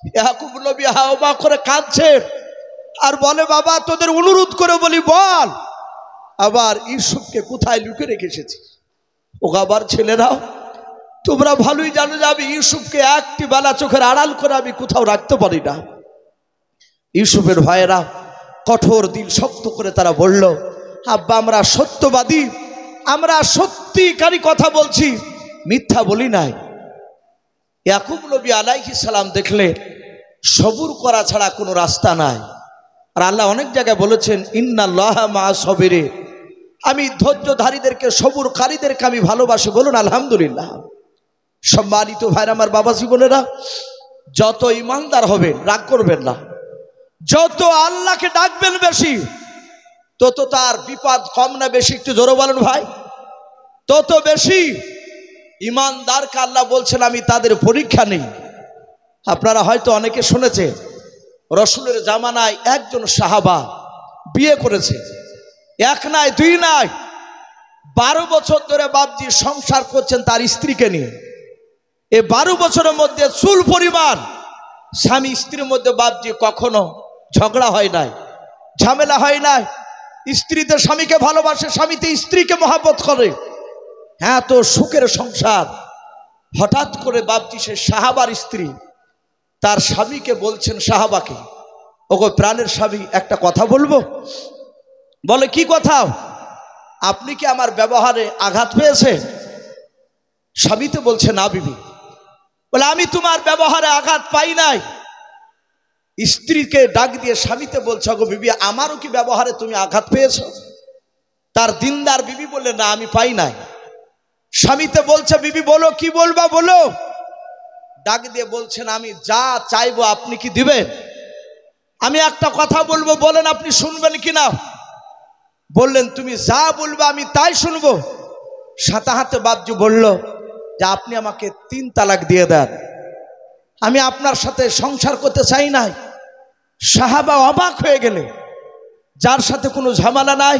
ইয়াকুব নবী হাওয়া করে কাঁদছে আর বলে, বাবা তোদের অনুরোধ করে বলি, বল আবার ইউসুফকে কোথায় লুকিয়ে রেখে এসেছি। ও আবার ছেলেরাও তোমরা ভালোই জানো যে আমি ইউসুফকে একটি বেলা চোখের আড়াল করে আমি কোথাও রাখতে পারি না। ইউসুফের ভাইয়েরা কঠোর দিল শক্ত করে তারা বলল, আব্বা আমরা সত্যবাদী, আমরা সত্যিকারী কথা বলছি, মিথ্যা বলি নাই। ইয়াকুব নবী আলাইহিস সালাম দেখলেন সবুর করা ছাড়া কোনো রাস্তা নাই। আর আল্লাহ অনেক জায়গায় বলেছেন, ইন্নাল্লাহা মা'আস সাবিরিন, আমি ধৈর্যধারীদেরকে সবুরকারীদেরকে আমি ভালোবাসি। বলুন আলহামদুলিল্লাহ। সম্মানিত ভাইরা আমার, বাবা জীবনেরা, যত ইমানদার হবেন রাগ করবেন না, যত আল্লাহকে ডাকবেন বেশি, তত তার বিপদ কম না বেশি? একটু জোরে বলেন ভাই। তত বেশি ইমানদারকে আল্লাহ বলছেন আমি তাদের পরীক্ষা নেই। আপনারা হয়তো অনেকে শুনেছে, রসুলের জামানায় একজন সাহাবা বিয়ে করেছে, 1 নয় 2 নয়, 12 বছর ধরে বাপজি সংসার করছেন তার স্ত্রীকে নিয়ে। এই 12 বছরের মধ্যে চুল পরিমাণ স্বামী স্ত্রীর মধ্যে বাপজি কখনো ঝগড়া হয় নাই, ঝামেলা হয় নাই। স্ত্রীতে স্বামীকে ভালোবাসে, স্বামীতে স্ত্রীকে মহব্বত করে। হ্যাঁ, তো সুখের সংসার। হঠাৎ করে বাপজি সে সাহাবার স্ত্রী তার স্বামীকে বলছেন সাহাবাকে, ওগো প্রাণের স্বামী একটা কথা বলবো। বলে কি কথা? আপনি কি আমার ব্যবহারে আঘাত পেয়েছে? স্বামীতে বলছে না বিবি। বলে আমি তোমার ব্যবহারে আঘাত পাই নাই। স্ত্রীকে ডাক দিয়ে স্বামীতে বলছে, ওগো বিবি আমারও কি ব্যবহারে তুমি আঘাত পেয়েছো? তার দিনদার বিবি বললে না আমি পাই নাই। স্বামীতে বলছে বিবি বলো কি বলবা বলো। ডাক দিয়ে বলছেন আমি যা চাইবো আপনি কি দিবেন? আমি একটা কথা বলবো, বলেন আপনি শুনবেন কিনা? বললেন তুমি যা বলবে আমি তাই শুনবো। সাথে হাতে বাবজি বলল যে আপনি আমাকে 3 তালাক দিয়ে দেন, আমি আপনার সাথে সংসার করতে চাই নাই। সাহাবা অবাক হয়ে গেলে, যার সাথে কোনো ঝামেলা নাই,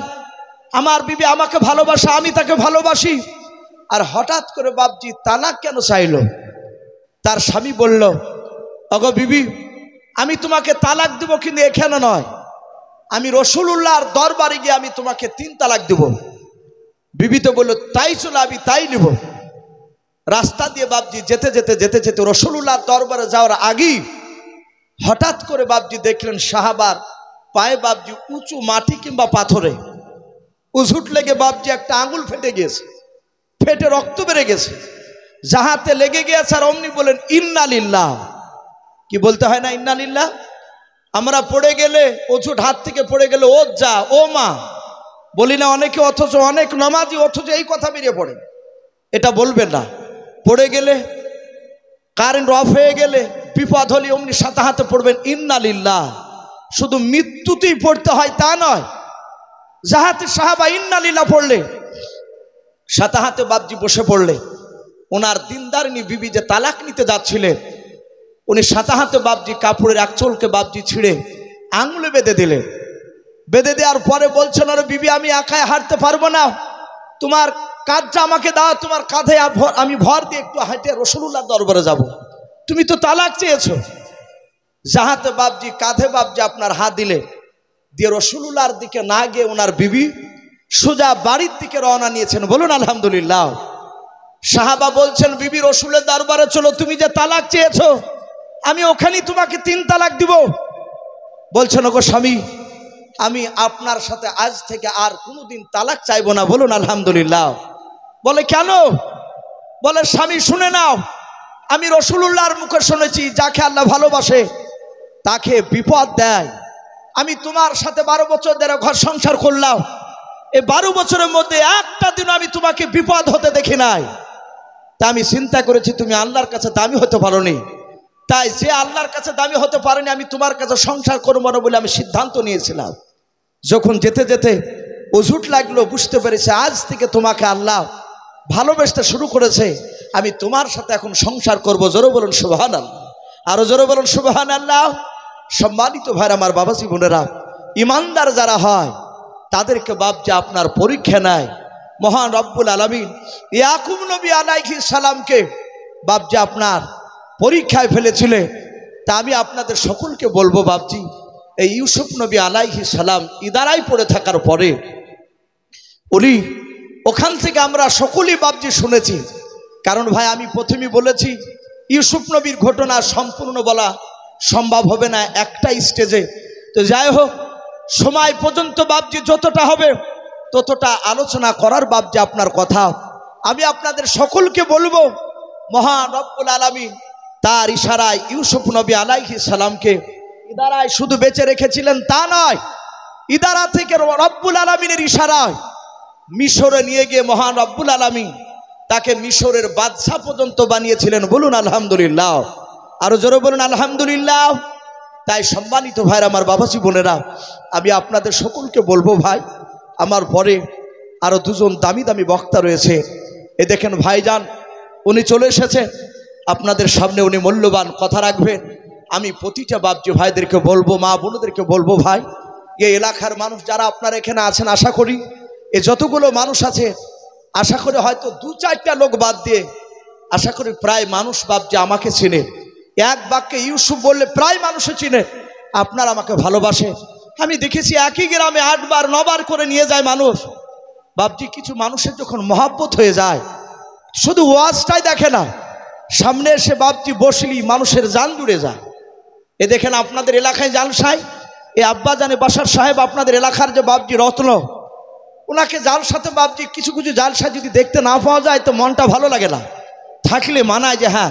আমার বিবি আমাকে ভালোবাসে, আমি তাকে ভালোবাসি, আর হঠাৎ করে বাবজি তালাক কেন চাইল? তার স্বামী বলল, ওগো বিবি আমি তোমাকে তালাক দিব, কিন্তু এখানে নয়, আমি রাসূলুল্লাহর দরবারে গিয়ে আমি তোমাকে 3 তালাক দেব। বিবি তো বলল তাই চলো আমি তাই নিব। রাস্তা দিয়ে বাবজি যেতে যেতে যেতে যেতে রাসূলুল্লাহর দরবারে যাওয়ার আগেই হঠাৎ করে বাবজি দেখলেন সাহাবার পায়ে বাবজি উঁচু মাটি কিংবা পাথরে উঝুট লেগে বাবজি একটা আঙুল ফেটে গিয়েছে, ফেটে রক্ত বেড়ে গেছে, যাহাতে লেগে গিয়েছে। আর অমনি বলেন ইন্না লিল্লাহ। কি বলতে হয় না ইন্না লিল্লাহ? আমরা পড়ে গেলে উঁচুট হাত থেকে পড়ে গেলে ও যা ও মা বলি না অনেকে, অথচ অনেক নামাজি অথচ এই কথা বেরিয়ে পড়ে। এটা বলবেন না। পড়ে গেলে, কারেন্ট অফ হয়ে গেলে, বিপদ হলে অমনি সাথে হাতে পড়বেন ইন্না লিল্লাহ। শুধু মৃত্যুতেই পড়তে হয় তা নয়, যাহাতে সাহাবা ইন্না লিল্লাহ পড়লে সাথে হাতে বাবজি বসে পড়লে ওনার দিনদারিনী বিবি যে তালাক নিতে যাচ্ছিলেন, উনি সাথে হাতে বাবজি কাপড়ের একচলকে বাবজি ছিঁড়ে আঙুলে বেঁধে দিলেন। বেঁধে দেওয়ার পরে বলছেন আরে বিবি আমি একাই হাঁটতে পারবো না, তোমার কাঁধটা আমাকে দাও, তোমার কাঁধে আমি ভর দিয়ে একটু হাঁটে রাসূলুল্লাহর দরবারে যাব। তুমি তো তালাক চেয়েছো। যাহাতে বাবজি কাঁধে বাবজি আপনার হাত দিলে দিয়ে রাসূলুল্লাহর দিকে না গিয়ে ওনার বিবি সোজা বাড়ির দিকে রওনা নিয়েছেন। বলুন আলহামদুলিল্লাহ। সাহাবা বলছেন বিবি রাসূলের দরবারে চলো, তুমি যে তালাক চেয়েছো আমি ওখানেই তোমাকে 3 তালাক দিব। বলছেন ওগো স্বামী আমি আপনার সাথে আজ থেকে আর কোনোদিন তালাক চাইবো না। বলুন আলহামদুলিল্লাহ। বলে কেন? বলে স্বামী শুনে নাও, আমি রাসূলুল্লাহর মুখে শুনেছি যাকে আল্লাহ ভালোবাসে তাকে বিপদ দেয়। আমি তোমার সাথে 12 বছর ধরে ঘর সংসার করলাম, এই 12 বছরের মধ্যে একটা দিন আমি তোমাকে বিপদ হতে দেখি নাই। তা আমি চিন্তা করেছি তুমি আল্লাহর কাছে দামি হতে পারোনি, তাই যে আল্লাহর কাছে দামি হতে পারেনি আমি তোমার কাছে সংসার করবো না বলে আমি সিদ্ধান্ত নিয়েছিলাম। যখন যেতে যেতে অঝুট লাগলো, বুঝতে পেরেছে আজ থেকে তোমাকে আল্লাহ ভালোবাসতে শুরু করেছে, আমি তোমার সাথে এখন সংসার করব। জোরে বলুন সুবহানাল্লাহ, আরো জোরে বলুন সুবহানাল্লাহ। সম্মানিত ভাইরা আমার বাবাজি বোনেরা, ইমানদার যারা হয় তাদেরকে বাবজি আপনার পরীক্ষা নেয় মহান রব্বুল আলামিন। ইয়াকুব নবী আলাইহিস সালামকে বাবজি আপনার পরীক্ষায় ফেলেছিলেন। তা আমি আপনাদের সকলকে বলবো বাবজি এই ইউসুফ নবী আলাইহিস সালাম ইদারায় পড়ে থাকার পরে উনি ওখান থেকে আমরা সকলেই বাবজি শুনেছি। কারণ ভাই আমি প্রথমেই বলেছি ইউসুফ নবীর ঘটনা সম্পূর্ণ বলা সম্ভব হবে না একটা স্টেজে। তো যাই হোক সময় পর্যন্ত বাবজি যতটা হবে ততটা আলোচনা করার বাবজি আপনার কথা আমি আপনাদের সকলকে বলবো। মহান রব্বুল আলামিন তার ইশারায় ইউসুফ নবী আলাইহিস সালামকে ইদারায় শুধু বেঁচে রেখেছিলেন তা নয়, ইদারা থেকে রব্বুল আলামিনের ইশারায় মিশরে নিয়ে গিয়ে মহান রব্বুল আলামিন তাকে মিশরের বাদশা পর্যন্ত বানিয়েছিলেন। বলুন আলহামদুলিল্লাহ, আরো জোরে বলুন আলহামদুলিল্লাহ। তাই সম্মানিত ভাইরা আমার বাবাজি বোনেরা, আমি আপনাদের সকলকে বলবো ভাই আমার পরে আরো 2 জন দামি দামি বক্তা রয়েছে। এ দেখেন ভাইজান উনি চলে এসেছে, আপনাদের সামনে উনি মূল্যবান কথা রাখবেন। আমি প্রতিটা বাবজি ভাইদেরকে বলবো, মা বোনদেরকে বলবো ভাই এই এলাকার মানুষ যারা আপনারা এখানে আছেন আশা করি এ যতগুলো মানুষ আছে আশা করি হয়তো 2-4টা লোক বাদ দিয়ে আশা করি প্রায় মানুষ বাবজি আমাকে চিনে। এক বাক্যে ইউসুফ বললে প্রায় মানুষও চিনে। আপনারা আমাকে ভালোবাসে, আমি দেখেছি একই গ্রামে 8 বার 9 বার করে নিয়ে যায় মানুষ। বাবজি কিছু মানুষের যখন মহব্বত হয়ে যায় শুধু ওয়াজটাই দেখে না, সামনে এসে বাবজি বসলি মানুষের জান জুড়ে যায়। এ দেখেন আপনাদের এলাকায় জালসায় এই আব্বাজানে বাসার সাহেব আপনাদের এলাকার যে বাবজি রত্ন, ওনাকে জালসাতে বাবজি কিছু কিছু জালসায় যদি দেখতে না পাওয়া যায় তো মনটা ভালো লাগে না। থাকলে মানায় যে হ্যাঁ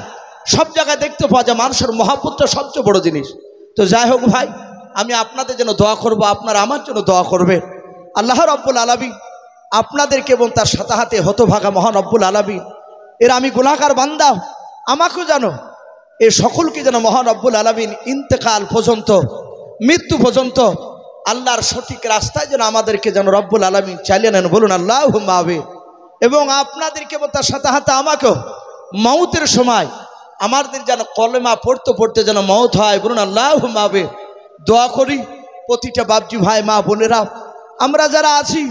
সব জায়গায় দেখতে পাওয়া যায়, মানুষের মহাব্বতটা সবচেয়ে বড় জিনিস। তো যাই হোক ভাই, আমি আপনাদের জন্য দোয়া করব, আপনারা আমার জন্য দোয়া করবেন। আল্লাহ রাব্বুল আলামিন আপনাদেরকে এবং তার সাথে হাতে হতভাগা মহান রব্বুল আলামিন, এর আমি গুনাহগার বান্দা, আমাকেও জানো এ সকলকে যেন মহান রব্বুল আলামিন ইন্তেকাল পর্যন্ত, মৃত্যু পর্যন্ত আল্লাহর সঠিক রাস্তায় যেন আমাদেরকে যেন রব্বুল আলামিন চালিয়ে নেন। বলুন আল্লাহুম্মা আমিন। এবং আপনাদেরকে এবং তার সাথে হাতে আমাকেও মৌতের সময় আমাদের যেন কলেমা পড়তে পড়তে যেন মৌত হয়। বলুন আল্লাহুম্মা আমিন। দোয়া করি প্রতিটা বাপজি ভাই মা বোনেরা আমরা যারা আছি,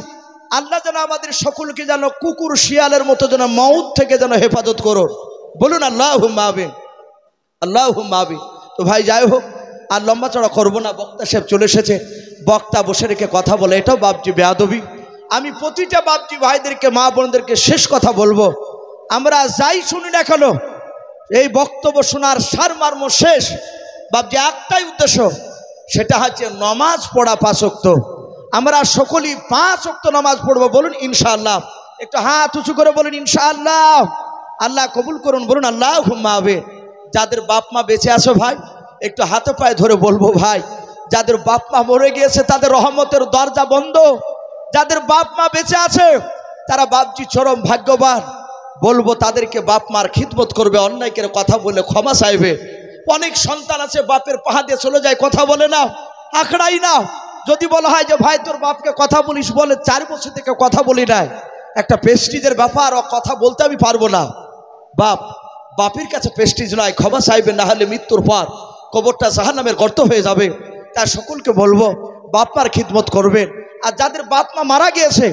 আল্লাহ যেন আমাদের সকলকে যেন কুকুর শিয়ালের মতো যেন মৌত থেকে যেন হেফাজত করুন। বলুন আল্লাহুম্মা আমিন, আল্লাহুম্মা আমিন। তো ভাই যাই হোক, আর লম্বা চড়া করবো না, বক্তা সাহেব চলে এসেছে, বক্তা বসে রেখে কথা বলে এটাও বাপজি বেয়াদবি। আমি প্রতিটা বাপজি ভাইদেরকে মা বোনদেরকে শেষ কথা বলবো, আমরা যাই শুনি না কেন এই বক্তব্য শোনার সারমর্ম শেষ বাপজি একটাই উদ্দেশ্য, সেটা হচ্ছে নমাজ পড়া 5 ওয়াক্ত। আমরা সকলেই 5 ওয়াক্ত নামাজ পড়বো। বলুন ইনশাআল্লাহ। একটু হাত উঁচু করে বলুন ইনশাআল্লাহ। আল্লাহ কবুল করুন। বলুন আল্লাহুম্মা আমিন। যাদের বাপ মা বেঁচে আছে ভাই একটু হাতে পায়ে ধরে বলবো ভাই, যাদের বাপ মা মরে গিয়েছে তাদের রহমতের দরজা বন্ধ। যাদের বাপ মা বেঁচে আছে তারা বাপজি চরম ভাগ্যবান। বলবো তাদেরকে বাপ মার খিদমত করবে, অন্যায়কের কথা বলে ক্ষমা চাইবে। অনেক সন্তান আছে বাপের পাহা দিয়ে চলে যায়, কথা বলে না, আঁকড়াই না। যদি বলা হয় যে ভাই তোর বাপকে কথা বলিস, বলে 4 বছর থেকে কথা বলি নাই, একটা প্রেস্টিজের ব্যাপার, ও কথা বলতে আমি পারবো না। বাপের কাছে প্রেস্টিজ নয়, ক্ষমা চাইবে, না হলে মৃত্যুর পর কবরটা জাহান্নামের গর্ত হয়ে যাবে। তাই সকলকে বলবো বাপ মার খিদমত করবেন। আর যাদের বাপ মা মারা গিয়েছে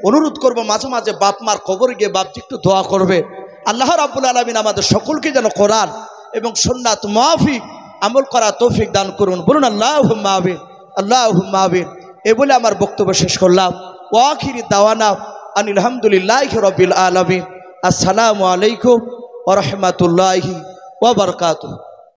অনুরোধ করবো মাঝে মাঝে বাপ মার কবর গিয়ে বাপজি একটু দোয়া করবে। আল্লাহ রাব্বুল আলামিন আমাদের সকলকে যেন কোরআন এবং সুন্নাত মাফিক আমল করা তৌফিক দান করুন। বলুন আল্লাহুম্মা আমিন, আল্লাহুম্মা আমিন। এ বলে আমার বক্তব্য শেষ করলাম। ওয়া আখিরি দাওয়ানা আনিল হামদুলিল্লাহি রাব্বিল আলামিন। আসসালামু আলাইকুম ওয়া রাহমাতুল্লাহি ওয়া বারাকাতুহু।